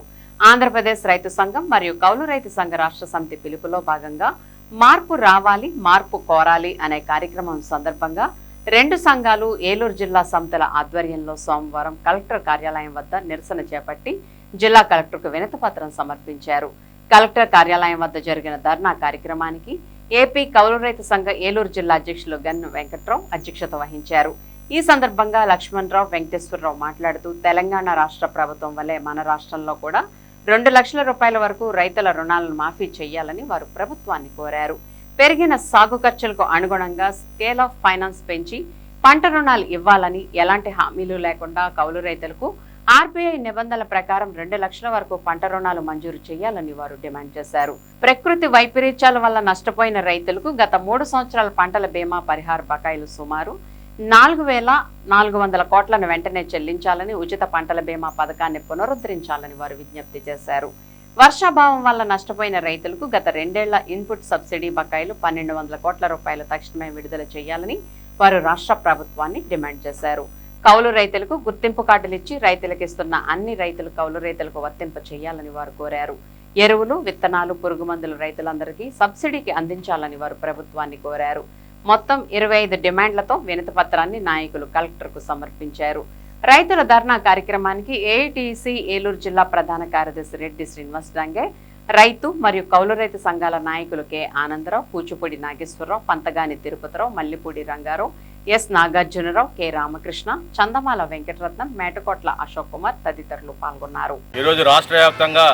ఆంధ్రప్రదేశ్ రైతు సంఘం మరియు కౌలు రైతు సంఘ రాష్ట్ర సమితి పిలుపులో భాగంగా మార్పు రావాలి, మార్పు కోరాలి అనే కార్యక్రమం సందర్భంగా 2 సంఘాలు ఏలూరు జిల్లా సమితుల ఆధ్వర్యంలో సోమవారం కలెక్టర్ కార్యాలయం వద్ద నిరసన చేపట్టి జిల్లా కలెక్టర్కు వినతిపత్రం సమర్పించారు. కలెక్టర్ కార్యాలయం వద్ద జరిగిన ధర్నా కార్యక్రమానికి ఏపీ కౌలు రైతు సంఘ ఏలూరు జిల్లా అధ్యక్షులు గన్ను వెంకట్రావు అధ్యక్షత వహించారు. ఈ సందర్భంగా లక్ష్మణరావు, వెంకటేశ్వరరావు మాట్లాడుతూ తెలంగాణ రాష్ట్ర ప్రభుత్వం వల్లే మన రాష్ట్రంలో కూడా 2 లక్షల రూపాయల వరకు రైతుల రుణాలను మాఫీ చేయాలని వారు ప్రభుత్వాన్ని కోరారు. పెరిగిన సాగు ఖర్చులకు అనుగుణంగా స్కేల్ ఆఫ్ ఫైనాన్స్ పెంచి పంట రుణాలు ఇవ్వాలని, ఎలాంటి హామీలు లేకుండా కౌలు రైతులకు ఆర్బీఐ నిబంధనల ప్రకారం 2 లక్షల వరకు పంట రుణాలు మంజూరు చేయాలని వారు డిమాండ్ చేశారు. ప్రకృతి వైపరీత్యాల వల్ల నష్టపోయిన రైతులకు గత 3 సంవత్సరాల పంటల బీమా పరిహార బకాయిలు సుమారు 4,400 కోట్లను వెంటనే చెల్లించాలని, ఉచిత పంటల బీమా పథకాన్ని పునరుద్ధరించాలని వారు విజ్ఞప్తి చేశారు. వర్షాభావం వల్ల నష్టపోయిన రైతులకు గత 2 ఏళ్ల ఇన్పుట్ సబ్సిడీ బకాయిలు 1,200 కోట్ల రూపాయలు తక్షణమే విడుదల చేయాలని వారు రాష్ట్ర ప్రభుత్వాన్ని డిమాండ్ చేశారు. కౌలు రైతులకు గుర్తింపు కార్డులు ఇచ్చి రైతులకు ఇస్తున్న అన్ని రైతులు కౌలు రైతులకు వర్తింప చేయాలని వారు కోరారు. ఎరువులు, విత్తనాలు, పురుగు మందులు రైతులందరికీ సబ్సిడీకి అందించాలని వారు ప్రభుత్వాన్ని కోరారు. మొత్తం 25 డిమాండ్లతో వినతి పత్రాన్ని నాయకులు కలెక్టర్కు సమర్పించారు. రైతుల ధర్నా కార్యక్రమానికి ఏఐటీసీ ఏలూరు జిల్లా ప్రధాన కార్యదర్శి రెడ్డి శ్రీనివాస్ డాంగే, రైతు మరియు కౌలు రైతు సంఘాల నాయకులు K Anandarao, Kuchipudi Nageswararao, Panthagani Tirupathirao, Mallipudi Rangarao, S Nagarjunarao, K Ramakrishna, Chandamala Venkataratnam, Metakotla Ashok Kumar తదితరులు పాల్గొన్నారు. ఈరోజు రాష్ట్ర వ్యాప్తంగా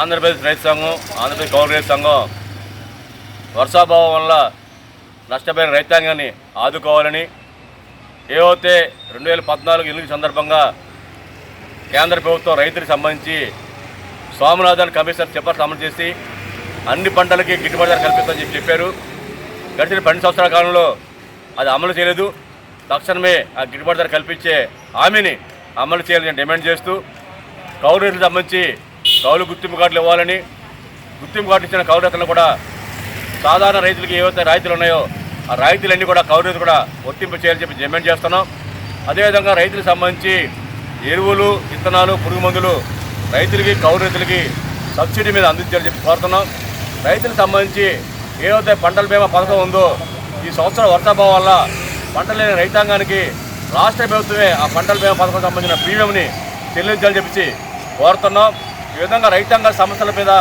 ఆంధ్రప్రదేశ్ రైతు సంఘం, ఆంధ్రప్రదేశ్ కౌలు రైతు సంఘం వర్షాభావం వల్ల నష్టపోయిన రైతాంగాన్ని ఆదుకోవాలని, ఏవైతే 2014 ఎన్నికల సందర్భంగా కేంద్ర ప్రభుత్వం రైతులకు సంబంధించి స్వామినాథన్ కమిషన్ సిఫార్సు అమలు చేసి అన్ని పంటలకి గిట్టుబాటు ధర కల్పిస్తామని చెప్పారు. గడిచిన 12 సంవత్సరాల కాలంలో అది అమలు చేయలేదు. తక్షణమే ఆ గిట్టుబాటు ధర కల్పించే హామీని అమలు చేయాలని డిమాండ్ చేస్తూ, కౌలు రైతులకు సంబంధించి కౌలు గుర్తింపు కార్డులు ఇవ్వాలని, గుర్తింపు కార్డు ఇచ్చిన కౌలు రైతులను కూడా సాధారణ రైతులకి ఏవైతే రాయితీలు ఉన్నాయో ఆ రాయితీలన్నీ కూడా కౌలు రైతులు కూడా వర్తింపు చేయాలని చెప్పి డిమాండ్ చేస్తున్నాం. అదేవిధంగా రైతులకు సంబంధించి ఎరువులు, విత్తనాలు, పురుగు మందులు రైతులకి కౌలు రైతులకి సబ్సిడీ మీద అందించాలని చెప్పి కోరుతున్నాం. రైతులకు సంబంధించి ఏవైతే పంటల బీమా పథకం ఉందో ఈ సంవత్సరం వర్షాభావం వల్ల పంటలు లేని రైతాంగానికి రాష్ట్ర ప్రభుత్వమే ఆ పంటల బీమా పథకం సంబంధించిన ప్రీమియంని చెల్లించాలని చెప్పి కోరుతున్నాం. ఈ విధంగా రైతాంగ సమస్యల మీద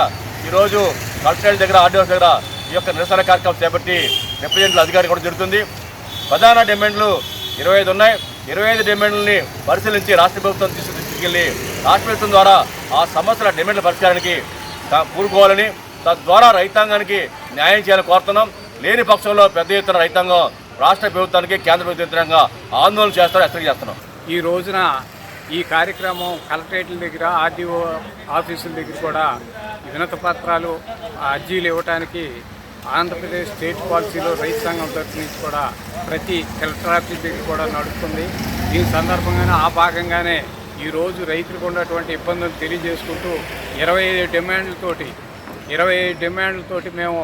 ఈరోజు కలెక్టరేట్ దగ్గర, ఆర్డీఓ దగ్గర ఈ యొక్క నిరసన కార్యక్రమం చేపట్టి రిప్రజెంటేటివ్ అధికారి కూడా జరుగుతుంది. ప్రధాన డిమాండ్లు 25 ఉన్నాయి. 25 డిమాండ్లని పరిశీలించి రాష్ట్ర ప్రభుత్వం తీసుకెళ్లి రాష్ట్ర ప్రభుత్వం ద్వారా ఆ సమస్యల డిమాండ్ల పరిష్కారానికి కూరుకోవాలని, తద్వారా రైతాంగానికి న్యాయం చేయాలని కోరుతున్నాం. లేని పక్షంలో పెద్ద ఎత్తున రైతాంగం రాష్ట్ర ప్రభుత్వానికి, కేంద్ర ప్రభుత్వ వ్యతిరేకంగా ఆందోళన చేస్తారని హెచ్చరిక చేస్తున్నాం. ఈ రోజున ఈ కార్యక్రమం కలెక్టరేట్ల దగ్గర, ఆర్డీఓ ఆఫీసుల దగ్గర కూడా వినతి పత్రాలు, అర్జీలు ఇవ్వడానికి ఆంధ్రప్రదేశ్ స్టేట్ పాలసీలో రైతు సంఘం తరఫు నుంచి కూడా ప్రతి కలెక్టర్ ఆఫీస్ దగ్గర కూడా నడుస్తుంది. దీని సందర్భంగానే ఆ భాగంగానే ఈరోజు రైతులకు ఉన్నటువంటి ఇబ్బందులు తెలియజేసుకుంటూ 25 డిమాండ్లతోటి మేము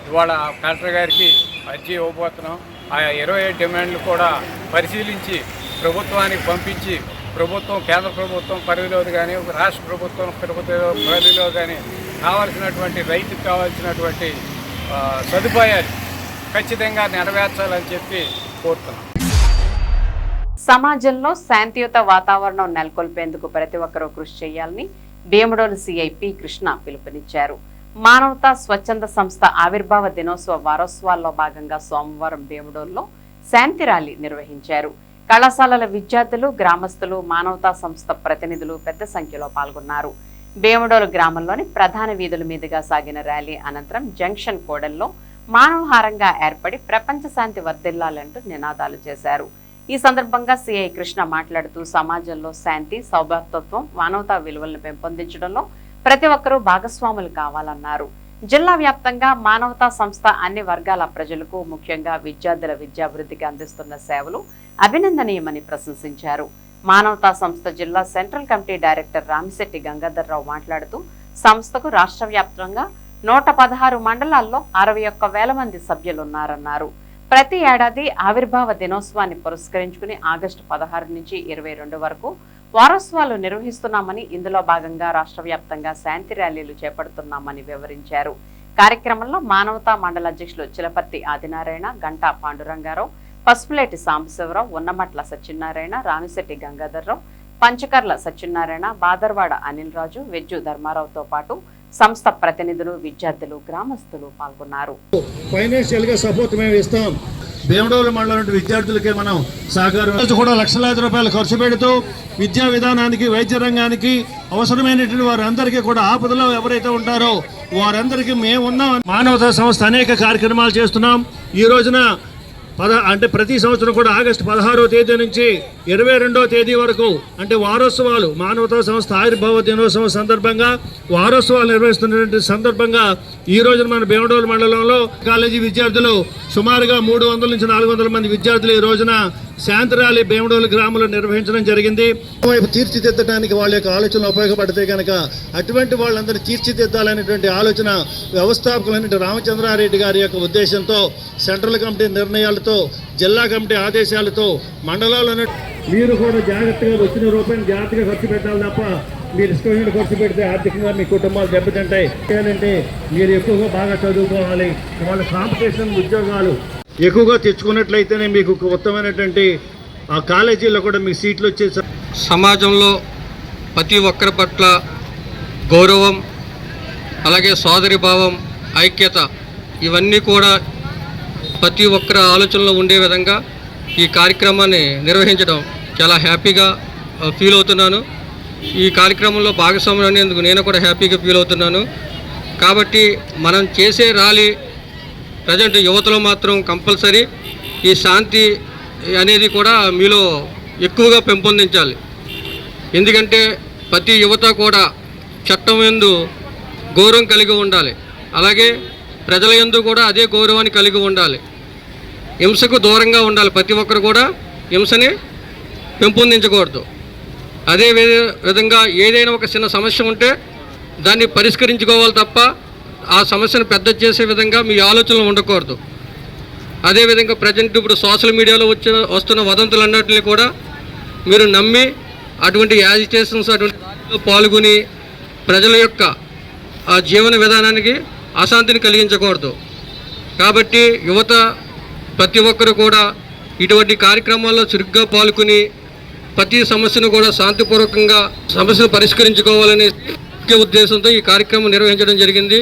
ఇవాళ కలెక్టర్ గారికి అర్జీ ఇవ్వబోతున్నాం. ఆ 25 డిమాండ్లు కూడా పరిశీలించి ప్రభుత్వానికి పంపించి, ప్రభుత్వం, కేంద్ర ప్రభుత్వం పరిధిలో కానీ, రాష్ట్ర ప్రభుత్వం పరిధిలో కానీ కావాల్సినటువంటి రైతుకు కావాల్సినటువంటి సదుపాయాలు ఖచ్చితంగా నెరవేర్చాలని చెప్పి కోరుతున్నాం. సమాజంలో శాంతియుత వాతావరణం నెలకొల్పేందుకు ప్రతి ఒక్కరూ కృషి చేయాలని భీమడోలు సిఐ పి కృష్ణ పిలుపునిచ్చారు. మానవతా స్వచ్ఛంద సంస్థ ఆవిర్భావ దినోత్సవ వారోత్సవాల్లో భాగంగా సోమవారం భీమడోలులో శాంతి ర్యాలీ నిర్వహించారు. కళాశాలల విద్యార్థులు, గ్రామస్తులు, మానవతా సంస్థ ప్రతినిధులు పెద్ద సంఖ్యలో పాల్గొన్నారు. భీమడోలు గ్రామంలోని ప్రధాన వీధుల మీదుగా సాగిన ర్యాలీ అనంతరం జంక్షన్ కూడల్లో మానవహారంగా ఏర్పడి ప్రపంచ శాంతి వర్ధిల్లాలంటూ నినాదాలు చేశారు. ఈ సందర్భంగా సిఐ కృష్ణ మాట్లాడుతూ సమాజంలో శాంతి, సౌభ్రాతృత్వం, మానవతా విలువలను పెంపొందించడంలో ప్రతి ఒక్కరూ భాగస్వాములు కావాలన్నారు. జిల్లా వ్యాప్తంగా మానవతా సంస్థ అన్ని వర్గాల ప్రజలకు, ముఖ్యంగా విద్యార్థుల విద్యాభివృద్ధికి అందిస్తున్న సేవలు అభినందనీయమని ప్రశంసించారు. మానవతా సంస్థ జిల్లా central committee director Ramisetti Gangadhar Rao మాట్లాడుతూ సంస్థకు రాష్ట్ర వ్యాప్తంగా 116 మండలాల్లో 61,000 మంది సభ్యులున్నారన్నారు. ప్రతి ఏడాది ఆవిర్భావ దినోత్సవాన్ని పురస్కరించుకుని ఆగస్టు 16 నుంచి 22 వరకు వారోత్సవాలు నిర్వహిస్తున్నామని, ఇందులో భాగంగా రాష్ట్ర వ్యాప్తంగా శాంతి ర్యాలీలు చేపడుతున్నామని వివరించారు. కార్యక్రమంలో మానవతా మండల అధ్యక్షులు చిలపర్తి ఆదినారాయణ, గంటా పాండురంగారావు, పసుపులేటి సాంబశివరావు, ఉన్నమట్ల సత్యనారాయణ, రామిశెట్టి గంగాధర్రావు, పంచకర్ల సత్యనారాయణ, బాదర్వాడ అనిల్ రాజు, వెజ్జు ధర్మారావుతో పాటు సంస్థ ప్రతినిధులు, విద్యార్థులు, గ్రామస్తులు పాల్గొన్నారు. ఫైనాన్షియల్ గా సపోర్ట్ మేము ఇస్తాం. భీమడోలు మండలం విద్యార్థులకే మనం సహకారం కూడా లక్షలాది రూపాయలు ఖర్చు పెడుతూ విద్యా విధానానికి, వైద్య రంగానికి అవసరమైనటువంటి వారందరికీ కూడా ఆపదలో ఎవరైతే ఉంటారో వారందరికీ మేము ఉన్నాం. మానవతా సంస్థ అనేక కార్యక్రమాలు చేస్తున్నాం. ఈ రోజున అంటే ప్రతి సంవత్సరం కూడా ఆగస్టు 16వ తేదీ నుంచి 22వ తేదీ వరకు అంటే వారోత్సవాలు, మానవతా సంస్థ ఆవిర్భావ దినోత్సవం సందర్భంగా వారోత్సవాలు నిర్వహిస్తున్నటువంటి సందర్భంగా ఈ రోజున మన భీమడోలు మండలంలో కాలేజీ విద్యార్థులు సుమారుగా 300 నుంచి 400 మంది విద్యార్థులు ఈ రోజున శాంతి ర్యాలీ భీమడోలు గ్రామంలో నిర్వహించడం జరిగింది. వైపు తీర్చిదిద్దడానికి వాళ్ళ యొక్క ఆలోచనలు ఉపయోగపడితే కనుక అటువంటి వాళ్ళందరూ తీర్చిదిద్దాలనేటువంటి ఆలోచన వ్యవస్థాపకులైన రామచంద్రారెడ్డి గారి యొక్క ఉద్దేశంతో సెంట్రల్ కమిటీ నిర్ణయాలతో, జిల్లా కమిటీ ఆదేశాలతో మండలాలను మీరు కూడా జాగ్రత్తగా వచ్చిన రూపాయలు జాగ్రత్తగా ఖర్చు పెట్టాలి తప్ప మీరు ఇష్టమైన ఖర్చు పెడితే ఆర్థికంగా మీ కుటుంబాలు దెబ్బతింటాయి. ఏంటంటే మీరు ఎక్కువగా బాగా చదువుకోవాలి. వాళ్ళ కాంపిటీషన్ ఉద్యోగాలు ఎక్కువగా తెచ్చుకున్నట్లయితేనే మీకు ఉత్తమమైనటువంటి ఆ కాలేజీలో కూడా మీకు సీట్లు వచ్చే సమాజంలో ప్రతి ఒక్కరి పట్ల గౌరవం, అలాగే సోదరిభావం, ఐక్యత ఇవన్నీ కూడా ప్రతి ఒక్కరి ఆలోచనలో ఉండే విధంగా ఈ కార్యక్రమాన్ని నిర్వహించడం చాలా హ్యాపీగా ఫీల్ అవుతున్నాను. ఈ కార్యక్రమంలో భాగస్వామ్యం అనేందుకు నేను కూడా హ్యాపీగా ఫీల్ అవుతున్నాను. కాబట్టి మనం చేసే ర్యాలీ ప్రజెంట్ యువతలో మాత్రం కంపల్సరీ ఈ శాంతి అనేది కూడా మీలో ఎక్కువగా పెంపొందించాలి. ఎందుకంటే ప్రతి యువత కూడా చట్టం యందు గౌరవం కలిగి ఉండాలి, అలాగే ప్రజల యందు కూడా అదే గౌరవాన్ని కలిగి ఉండాలి. హింసకు దూరంగా ఉండాలి. ప్రతి ఒక్కరు కూడా హింసని పెంపొందించకూడదు. అదే విధంగా ఏదైనా ఒక చిన్న సమస్య ఉంటే దాన్ని పరిష్కరించుకోవాలి తప్ప ఆ సమస్యను పెద్ద చేసే విధంగా మీ ఆలోచనలు ఉండకూడదు. అదేవిధంగా ప్రజెంట్ ఇప్పుడు సోషల్ మీడియాలో వస్తున్న వదంతులన్నింటినీ కూడా మీరు నమ్మి అటువంటి యాజిటేషన్స్ అటువంటి పాల్గొని ప్రజల యొక్క ఆ జీవన విధానానికి అశాంతిని కలిగించకూడదు. కాబట్టి యువత ప్రతి ఒక్కరు కూడా ఇటువంటి కార్యక్రమాల్లో చురుగ్గా పాల్గొని ప్రతి సమస్యను కూడా శాంతిపూర్వకంగా సమస్యను పరిష్కరించుకోవాలనే ఉద్దేశంతో ఈ కార్యక్రమం నిర్వహించడం జరిగింది.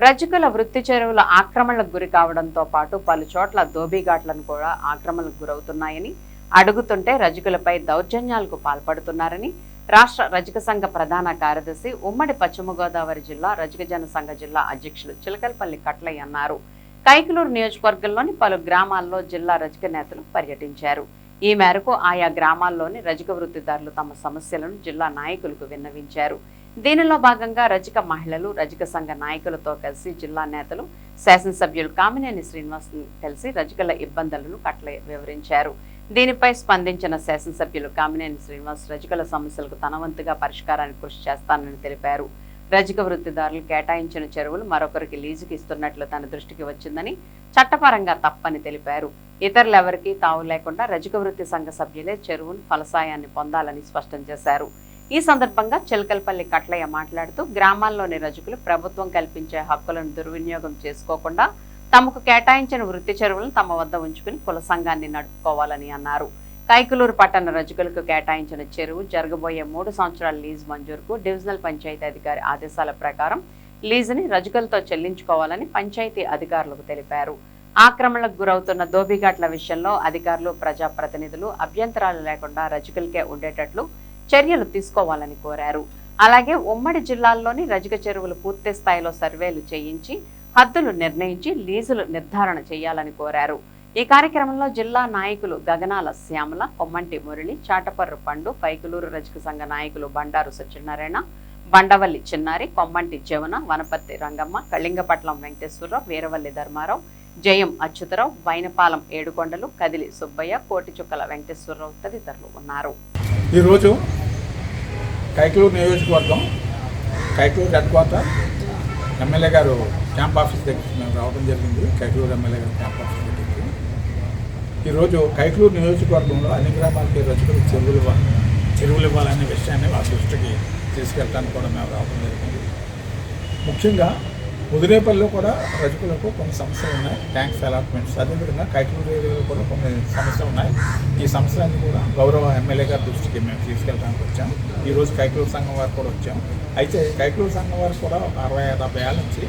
రజకుల వృత్తి చెరువుల ఆక్రమణలకు గురి కావడంతో పాటు పలు చోట్ల దోబీఘాట్లను కూడా ఆక్రమణలకు గురవుతున్నాయని, అడుగుతుంటే రజకులపై దౌర్జన్యాలకు పాల్పడుతున్నారని రాష్ట్ర రజక సంఘ ప్రధాన కార్యదర్శి, ఉమ్మడి పశ్చిమ గోదావరి జిల్లా రజక జన సంఘ జిల్లా అధ్యక్షులు చిలకలపల్లి కట్లయ్య అన్నారు. కైకలూరు నియోజకవర్గంలోని పలు గ్రామాల్లో జిల్లా రజక నేతలు పర్యటించారు. ఈ మేరకు ఆయా గ్రామాల్లోని రజక వృత్తిదారులు తమ సమస్యలను జిల్లా నాయకులకు విన్నవించారు. దీనిలో భాగంగా రజక మహిళలు, రజక సంఘ నాయకులతో కలిసి జిల్లా నేతలు, శాసనసభ్యులు కామినేని శ్రీనివాస్ కలిసి రజకుల ఇబ్బందులను కట్లయ్య వివరించారు. దీనిపై స్పందించిన శాసనసభ్యులు కామినేని శ్రీనివాస్ రజకుల సమస్యలకు తనవంతుగా పరిష్కారానికి కృషి చేస్తానని తెలిపారు. రజక వృత్తిదారులు కేటాయించిన చెరువులు మరొకరికి లీజుకి ఇస్తున్నట్లు తన దృష్టికి వచ్చిందని, చట్టపరంగా తప్పని తెలిపారు. ఇతరులెవరికీ తావు లేకుండా రజక వృత్తి సంఘ సభ్యులే చెరువును ఫలసాయాన్ని పొందాలని స్పష్టం చేశారు. ఈ సందర్భంగా చిలకలపల్లి కట్లయ్య మాట్లాడుతూ గ్రామాల్లోని రజకులు ప్రభుత్వం కల్పించే హక్కులను దుర్వినియోగం చేసుకోకుండా తమకు కేటాయించిన వృత్తి చెరువులను తమ వద్ద ఉంచుకుని కుల సంఘాన్ని నడుపుకోవాలని అన్నారు. కైకలూరు పట్టణ రజకులకు కేటాయించిన చెరువు జరగబోయే 3 సంవత్సరాల లీజు మంజూరుకు డివిజనల్ పంచాయతీ అధికారి ఆదేశాల ప్రకారం లీజుని రజకులతో చెల్లించుకోవాలని పంచాయతీ అధికారులకు తెలిపారు. ఆక్రమణలకు గురవుతున్న దోబిఘాట్ల విషయంలో అధికారులు, ప్రజాప్రతినిధులు అభ్యంతరాలు లేకుండా రజకులకే ఉండేటట్లు చర్యలు తీసుకోవాలని కోరారు. అలాగే ఉమ్మడి జిల్లాల్లోని రజక చెరువులు పూర్తి స్థాయిలో సర్వేలు చేయించి హద్దులు నిర్ణయించి లీజులు నిర్ధారణ చేయాలని కోరారు. ఈ కార్యక్రమంలో జిల్లా నాయకులు గగనాల శ్యామల, కొమ్మంటి మురళి, చాటపర్రు పండు, కైకలూరు రజక సంఘ నాయకులు బండారు సత్యనారాయణ, బండవల్లి చిన్నారి, కొమ్మంటి జవన, వనపర్తి రంగమ్మ, కళింగపట్లం వెంకటేశ్వరరావు, వీరవల్లి ధర్మారావు, జయం అచ్యుతరావు, వైనపాలెం ఏడుకొండలు, కదిలి సుబ్బయ్య, కోటిచుక్కల వెంకటేశ్వరరావు తదితరులు ఉన్నారు. ఈరోజు కైకలూరు నియోజకవర్గం కైకలూరు హెడ్ క్వార్టర్ ఎమ్మెల్యే గారు క్యాంప్ ఆఫీస్ దగ్గరికి మేము రావడం జరిగింది. కైకలూరు ఎమ్మెల్యే గారు క్యాంప్ ఆఫీస్ దగ్గరికి ఈరోజు కైకలూరు నియోజకవర్గంలో అన్ని గ్రామాలకి రజకులకు చెరువులు ఇవ్వాలనే విషయాన్ని వాళ్ళ దృష్టికి తీసుకెళ్ళడానికి కూడా మేము రావడం జరిగింది. ముఖ్యంగా ముదిరేపల్లిలో కూడా రజకులకు కొన్ని సమస్యలు ఉన్నాయి, ట్యాంక్స్ అలాట్మెంట్స్. అదేవిధంగా కైకలూరు ఏరియాలో కూడా కొన్ని సమస్యలు ఉన్నాయి. ఈ సమస్యలన్నీ కూడా గౌరవ ఎమ్మెల్యే గారి దృష్టికి మేము తీసుకెళ్ళడానికి వచ్చాం. ఈరోజు కైకలూరు సంఘం వారు కూడా వచ్చాం. అయితే కైకలూరు సంఘం వారు కూడా 65-70 ఏళ్ళ నుంచి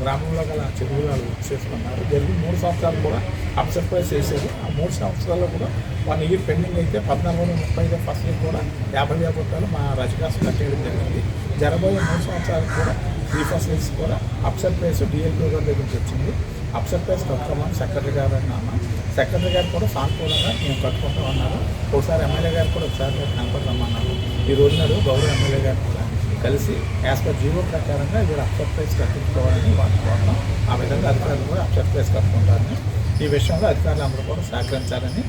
గ్రామంలో గల చెరువులు చేసుకున్నారు. జరిగిన 3 సంవత్సరాలు కూడా అప్సెట్ ప్రైస్ చేశారు. ఆ 3 సంవత్సరాల్లో కూడా 1 ఇయర్ పెండింగ్ అయితే 1435 ఫస్ట్ ఇయర్ కూడా 50,000 రూపాయలు మా రజకాసు కట్టేయడం జరిగింది. జరబోయే 3 సంవత్సరాలకు కూడా 3 ఫస్ట్ ఇయర్స్ కూడా అప్సెట్ ప్రైస్ డిఎల్పీ గారి దగ్గర నుంచి వచ్చింది. అప్సెట్ ప్రైస్ కట్టుకోమని సెక్రటరీ గారు అన్నాను. సెక్రటరీ గారు కూడా సానుకూలంగా మేము కట్టుకుంటాం అన్నారు. ఒకసారి ఎమ్మెల్యే గారు కూడా ఒకసారి కనపడమన్నారు. ఈ రోజు నాడు గౌరవ ఎమ్మెల్యే గారు కూడా కలిసి యాజ్ పర్ జీవో ప్రకారంగా వీరు అప్సెట్ ప్రైస్ కట్టించుకోవాలని వాళ్ళు కోరడం. ఆ విధంగా అధికారులు కూడా అప్సెట్ ప్రైస్ కట్టుకుంటారని, ఈ విషయంలో అధికారులు అందరూ కూడా సహకరించాలని,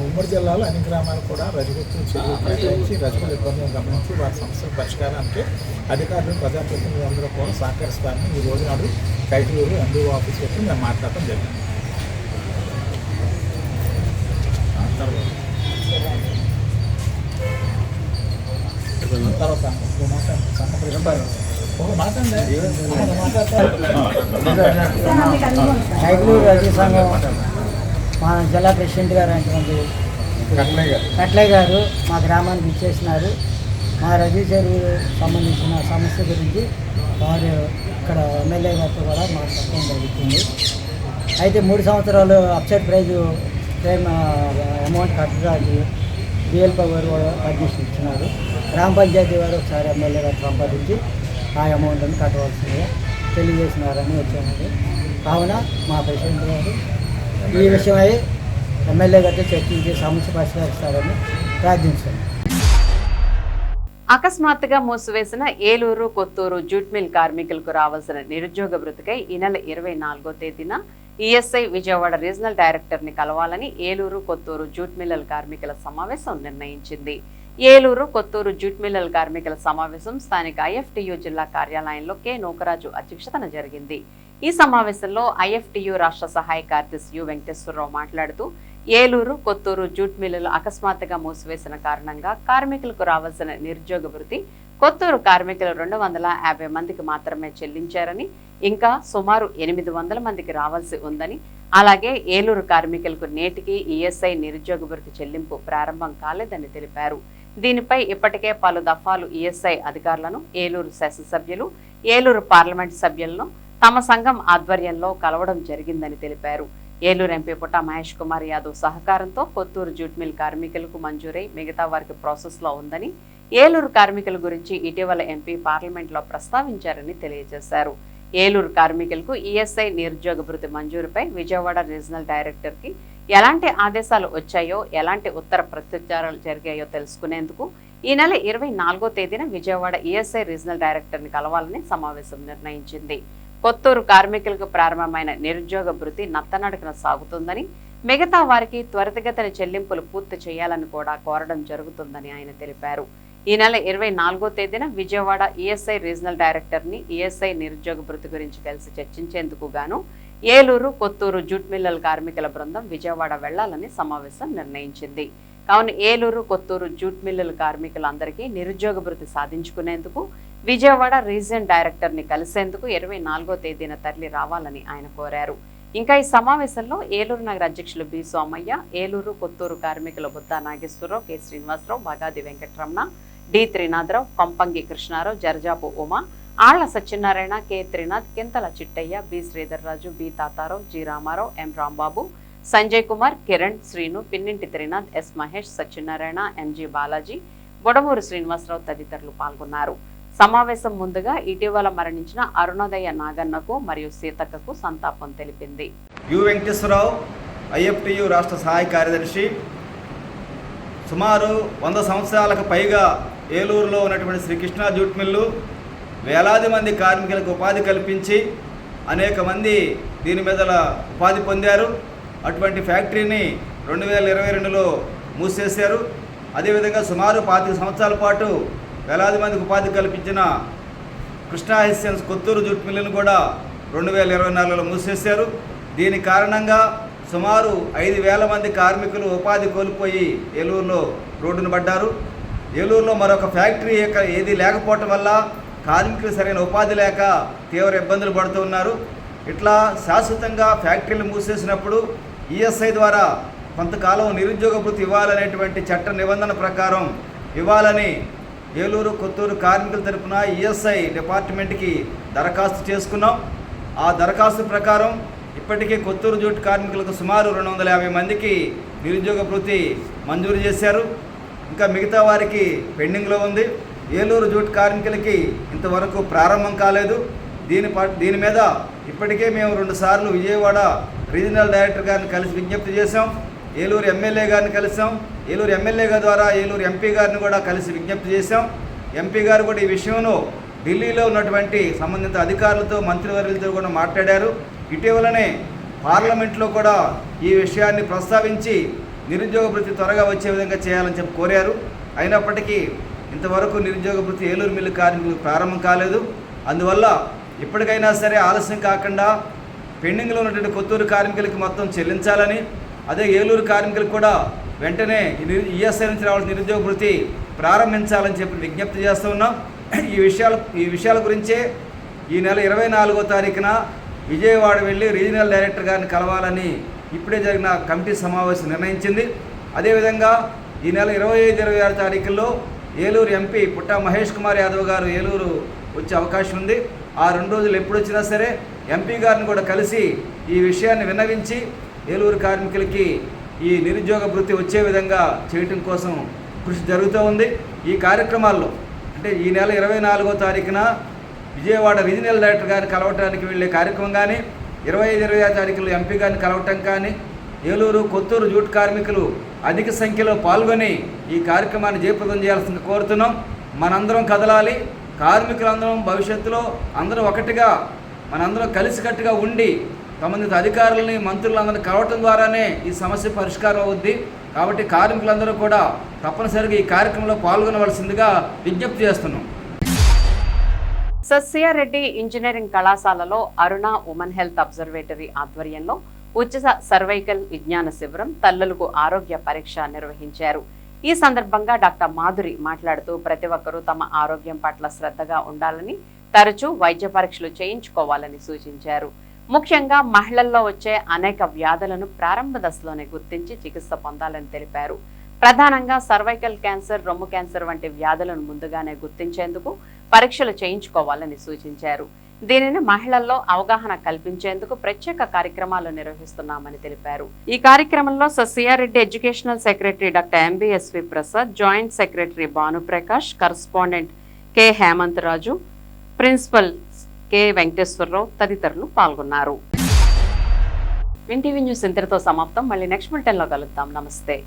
ఉమ్మడి జిల్లాలో అన్ని గ్రామాలు కూడా రజగుర్తులు చెరువులు కేటాయించి రజకుల ఇబ్బందులు గమనించి వారి సమస్యల పరిష్కారానికి అధికారులు ప్రజాప్రతినిధులు అందరూ కూడా సహకరిస్తారని ఈ రోజు నాడు కైకలూరు ఎండిఓ ఆఫీస్ పెట్టి మేము మాట్లాడటం జరిగింది. కైకలూరు రజీ సంఘం మా జిల్లా ప్రెసిడెంట్ గారు అయినటువంటి కట్లయ్య గారు మా గ్రామానికి ఇచ్చేసినారు. మా రజీ చెరువు సంబంధించిన సమస్య గురించి వారు ఇక్కడ ఎమ్మెల్యే గారితో కూడా మాట్లాడటం జరుగుతుంది. అయితే 3 సంవత్సరాలు అప్సెట్ ప్రైజు క్లెయిమ్ అమౌంట్ కట్టడానికి డిఎల్పీ గారు కూడా పర్మిషన్ ఇచ్చినారు. గ్రామ పంచాయతీ వారు ఒకసారి ఎమ్మెల్యే గారు సంపాదించి ఆ అమౌంట్ని కట్టవలసిందిగా తెలియజేసినారని వచ్చామండి. కావున మా ప్రెసిడెంట్ గారు ఈ విషయమై ఎమ్మెల్యే గారితో చర్చించి సమస్య పరిష్కరిస్తారని ప్రార్థించారు. అకస్మాత్తుగా మూసివేసిన ఏలూరు కొత్తూరు జూట్ మిల్ కార్మికులకు రావాల్సిన నిరుద్యోగ భృతికై ఈ నెల 24వ తేదీన ఈఎస్ఐ విజయవాడ రీజనల్ డైరెక్టర్ ని కలవాలని ఏలూరు కొత్తూరు జూట్ మిల్లల కార్మికుల సమావేశం నిర్ణయించింది. ఏలూరు కొత్తూరు జూట్ మిల్లల కార్మికుల సమావేశం స్థానిక ఐఎఫ్టియు జిల్లా కార్యాలయంలో కె నూకరాజు అధ్యక్షతన జరిగింది. ఈ సమావేశంలో ఐఎఫ్టియు రాష్ట్ర సహాయ కార్యదర్శి యు వెంకటేశ్వరరావు మాట్లాడుతూ ఏలూరు కొత్తూరు జూట్ మిల్లులు అకస్మాత్తుగా మూసివేసిన కారణంగా కార్మికులకు రావాల్సిన నిరుద్యోగ భృతి కొత్తూరు కార్మికులు 250 మందికి మాత్రమే చెల్లించారని, ఇంకా సుమారు 800 మందికి రావాల్సి ఉందని, అలాగే ఏలూరు కార్మికులకు నేటికి ఈఎస్ఐ నిరుద్యోగ భృతి చెల్లింపు ప్రారంభం కాలేదని తెలిపారు. దీనిపై ఇప్పటికే పలు దఫాలు ఈఎస్ఐ అధికారులను, ఏలూరు శాసనసభ్యులు, ఏలూరు పార్లమెంట్ సభ్యులను తమ సంఘం ఆధ్వర్యంలో కలవడం జరిగిందని తెలిపారు. ఏలూరు ఎంపీ పుట్ట మహేష్ కుమార్ యాదవ్ సహకారంతో కొత్తూరు జూట్ మిల్ కార్మికులకు మంజూరై మిగతా వారికి ప్రాసెస్ లో ఉందని, ఏలూరు కార్మికుల గురించి ఇటీవల ఎంపీ పార్లమెంట్ లో ప్రస్తావించారని తెలియజేశారు. ఏలూరు కార్మికులకు ఈఎస్ఐ నిరుద్యోగ భృతి మంజూరుపై విజయవాడ రీజనల్ డైరెక్టర్ కి ఎలాంటి ఆదేశాలు వచ్చాయో, ఎలాంటి ఉత్తర ప్రత్యుత్తరాలు జరిగాయో తెలుసుకునేందుకు ఈ నెల 24వ తేదీన విజయవాడ ఈఎస్ఐ రీజనల్ డైరెక్టర్ ని కలవాలని సమావేశం నిర్ణయించింది. కొత్తూరు కార్మికులకు ప్రారంభమైన నిరుద్యోగ భృతి నత్తనడకన సాగుతుందని, మిగతా వారికి త్వరితగతిన చెల్లింపులు పూర్తి చేయాలని కూడా కోరడం జరుగుతుందని ఆయన తెలిపారు. ఈ నెల 24వ తేదీన విజయవాడ ఈఎస్ఐ రీజనల్ డైరెక్టర్ ని ఈఎస్ఐ నిరుద్యోగ భృతి గురించి కలిసి చర్చించేందుకు గాను ఏలూరు కొత్తూరు జూట్ మిల్లల కార్మికుల బృందం విజయవాడ వెళ్లాలని సమావేశం నిర్ణయించింది. కావున ఏలూరు కొత్తూరు జూట్ మిల్లల కార్మికులందరికీ నిరుద్యోగ భృతి సాధించుకునేందుకు విజయవాడ రీజియన్ డైరెక్టర్ ని కలిసేందుకు 24వ తేదీన తరలి రావాలని ఆయన కోరారు. ఇంకా ఈ సమావేశంలో ఏలూరు నగర అధ్యక్షులు బి సోమయ్య, ఏలూరు కొత్తూరు కార్మికుల Buddha Nageswararao, K Srinivasarao, Bagadi Venkataramana, D Trinatharao, Kompangi Krishnarao, Jarajapu Uma, Alla Satyanarayana, K Trinath, Kinthala Chittaiah, B Sridharraju, B Tatarao, G Ramarao, M Rambabu, Sanjay Kumar, Kiran, Srinu, Pinninti Trinath, S Mahesh, Satyanarayana, MG Balaji, Bodamuru Srinivasarao తదితరులు పాల్గొన్నారు. సమావేశం ముందుగా ఇటీవల మరణించిన అరుణోదయ నాగన్నకు మరియు సీతక్కకు సంతాపం తెలిపింది. యు వెంకటేశ్వరరావు, ఐఎఫ్టియు రాష్ట్ర సహాయ కార్యదర్శి. సుమారు 100 సంవత్సరాలకు పైగా ఏలూరులో ఉన్నటువంటి శ్రీకృష్ణ జూట్ మిల్లు వేలాది మంది కార్మికులకు ఉపాధి కల్పించి అనేక మంది దీని మీద ఉపాధి పొందారు. అటువంటి ఫ్యాక్టరీని 2022లో మూసేశారు. అదేవిధంగా సుమారు 25 సంవత్సరాల పాటు వేలాది మందికి ఉపాధి కల్పించిన కృష్ణా హెస్సియన్స్ కొత్తూరు జూట్ మిల్లును కూడా 2024లో మూసేశారు. దీని కారణంగా సుమారు 5,000 మంది కార్మికులు ఉపాధి కోల్పోయి ఏలూరులో రోడ్డున పడ్డారు. ఏలూరులో మరొక ఫ్యాక్టరీ ఏది లేకపోవటం వల్ల కార్మికులు సరైన ఉపాధి లేక తీవ్ర ఇబ్బందులు పడుతూ ఉన్నారు. ఇట్లా శాశ్వతంగా ఫ్యాక్టరీలు మూసేసినప్పుడు ఈఎస్ఐ ద్వారా కొంతకాలం నిరుద్యోగ భృతి ఇవ్వాలనేటువంటి చట్ట నిబంధన ప్రకారం ఇవ్వాలని ఏలూరు కొత్తూరు కార్మికుల తరపున ఈఎస్ఐ డిపార్ట్మెంట్కి దరఖాస్తు చేసుకున్నాం. ఆ దరఖాస్తు ప్రకారం ఇప్పటికే కొత్తూరు జూట్ కార్మికులకు సుమారు 250 మందికి నిరుద్యోగ భృతి మంజూరు చేశారు. ఇంకా మిగతా వారికి పెండింగ్లో ఉంది. ఏలూరు జూట్ కార్మికులకి ఇంతవరకు ప్రారంభం కాలేదు. దీని మీద ఇప్పటికే మేము 2 సార్లు విజయవాడ రీజనల్ డైరెక్టర్ గారిని కలిసి విజ్ఞప్తి చేశాం. ఏలూరు ఎమ్మెల్యే గారిని కలిసాం. ఏలూరు ఎమ్మెల్యే గారి ద్వారా ఏలూరు ఎంపీ గారిని కూడా కలిసి విజ్ఞప్తి చేశాం. ఎంపీ గారు కూడా ఈ విషయంలో ఢిల్లీలో ఉన్నటువంటి సంబంధిత అధికారులతో మంత్రివర్యులతో కూడా మాట్లాడారు. ఇటీవలనే పార్లమెంట్లో కూడా ఈ విషయాన్ని ప్రస్తావించి నిరుద్యోగ భృతి త్వరగా వచ్చే విధంగా చేయాలని చెప్పి కోరారు. అయినప్పటికీ ఇంతవరకు నిరుద్యోగ భృతి ఏలూరు మిల్లు కార్మికులకు ప్రారంభం కాలేదు. అందువల్ల ఇప్పటికైనా సరే ఆలస్యం కాకుండా పెండింగ్లో ఉన్నటువంటి కొత్తూరు కార్మికులకి మొత్తం చెల్లించాలని, అదే ఏలూరు కార్మికులకు కూడా వెంటనే ఈఎస్ఐ నుంచి రావాల్సిన నిరుద్యోగ భృతి ప్రారంభించాలని చెప్పి విజ్ఞప్తి చేస్తూ ఉన్నాం. ఈ విషయాల గురించే ఈ నెల 24వ తారీఖున విజయవాడ వెళ్ళి రీజనల్ డైరెక్టర్ గారిని కలవాలని ఇప్పుడే జరిగిన కమిటీ సమావేశం నిర్ణయించింది. అదేవిధంగా ఈ నెల 25, 26 తారీఖుల్లో ఏలూరు ఎంపీ పుట్టా మహేష్ కుమార్ యాదవ్ గారు ఏలూరు వచ్చే అవకాశం ఉంది. ఆ 2 రోజులు ఎప్పుడు వచ్చినా సరే ఎంపీ గారిని కూడా కలిసి ఈ విషయాన్ని విన్నవించి ఏలూరు కార్మికులకి ఈ నిరుద్యోగ భృతి వచ్చే విధంగా చేయటం కోసం కృషి జరుగుతూ ఉంది. ఈ కార్యక్రమాల్లో అంటే ఈ నెల 24వ తారీఖున విజయవాడ రీజనల్ డైరెక్టర్ గారిని కలవటానికి వెళ్ళే కార్యక్రమం కానీ, 25, 26 తారీఖులు ఎంపీ గారిని కలవటం కానీ, ఏలూరు కొత్తూరు జూట్ కార్మికులు అధిక సంఖ్యలో పాల్గొని ఈ కార్యక్రమాన్ని జయప్రదం చేయాల్సింది కోరుతున్నాం. మనందరం కదలాలి. కార్మికులందరం భవిష్యత్తులో అందరం ఒకటిగా మనందరం కలిసికట్టుగా ఉండి సంబంధిత అధికారులని మంత్రులందరినీ కలవటం ద్వారానే ఈ సమస్య పరిష్కారం అవుద్ది. కాబట్టి కార్మికులందరూ కూడా తప్పనిసరిగా ఈ కార్యక్రమంలో పాల్గొనవలసిందిగా విజ్ఞప్తి చేస్తున్నాం. సస్యారెడ్డి ఇంజనీరింగ్ కళాశాలలో అరుణ ఉమెన్ హెల్త్ అబ్జర్వేటరీ ఆధ్వర్యంలో ఉచిత సర్వైకల్ విజ్ఞాన శిబిరం, తల్లులకు ఆరోగ్య పరీక్ష నిర్వహించారు. ఈ సందర్భంగా డాక్టర్ మాధురి మాట్లాడుతూ ప్రతి ఒక్కరూ తమ ఆరోగ్యం పట్ల శ్రద్ధగా ఉండాలని, తరచూ వైద్య పరీక్షలు చేయించుకోవాలని సూచించారు. ముఖ్యంగా మహిళల్లో వచ్చే అనేక వ్యాధులను ప్రారంభ దశలోనే గుర్తించి చికిత్స పొందాలని తెలిపారు. ప్రధానంగా సర్వైకల్ క్యాన్సర్, రొమ్ము క్యాన్సర్ వంటి వ్యాధులను ముందుగానే గుర్తించేందుకు పరీక్షలు చేయించుకోవాలని సూచించారు. దీనిని మహిళల్లో అవగాహన కల్పించేందుకు ప్రత్యేక కార్యక్రమాలు నిర్వహిస్తున్నామని తెలిపారు. ఈ కార్యక్రమంలో Sasyareddy educational secretary doctor MBSV Prasad, joint secretary Bhanuprakash, correspondent K Hemanth Raju, principal K Venkateswararao తదితరులు పాల్గొన్నారు. విన్ టీవీ న్యూస్ ఇంతటితో సమాప్తం. మళ్ళీ నెక్స్ట్ బులెటిన్లో కలుద్దాం. నమస్తే.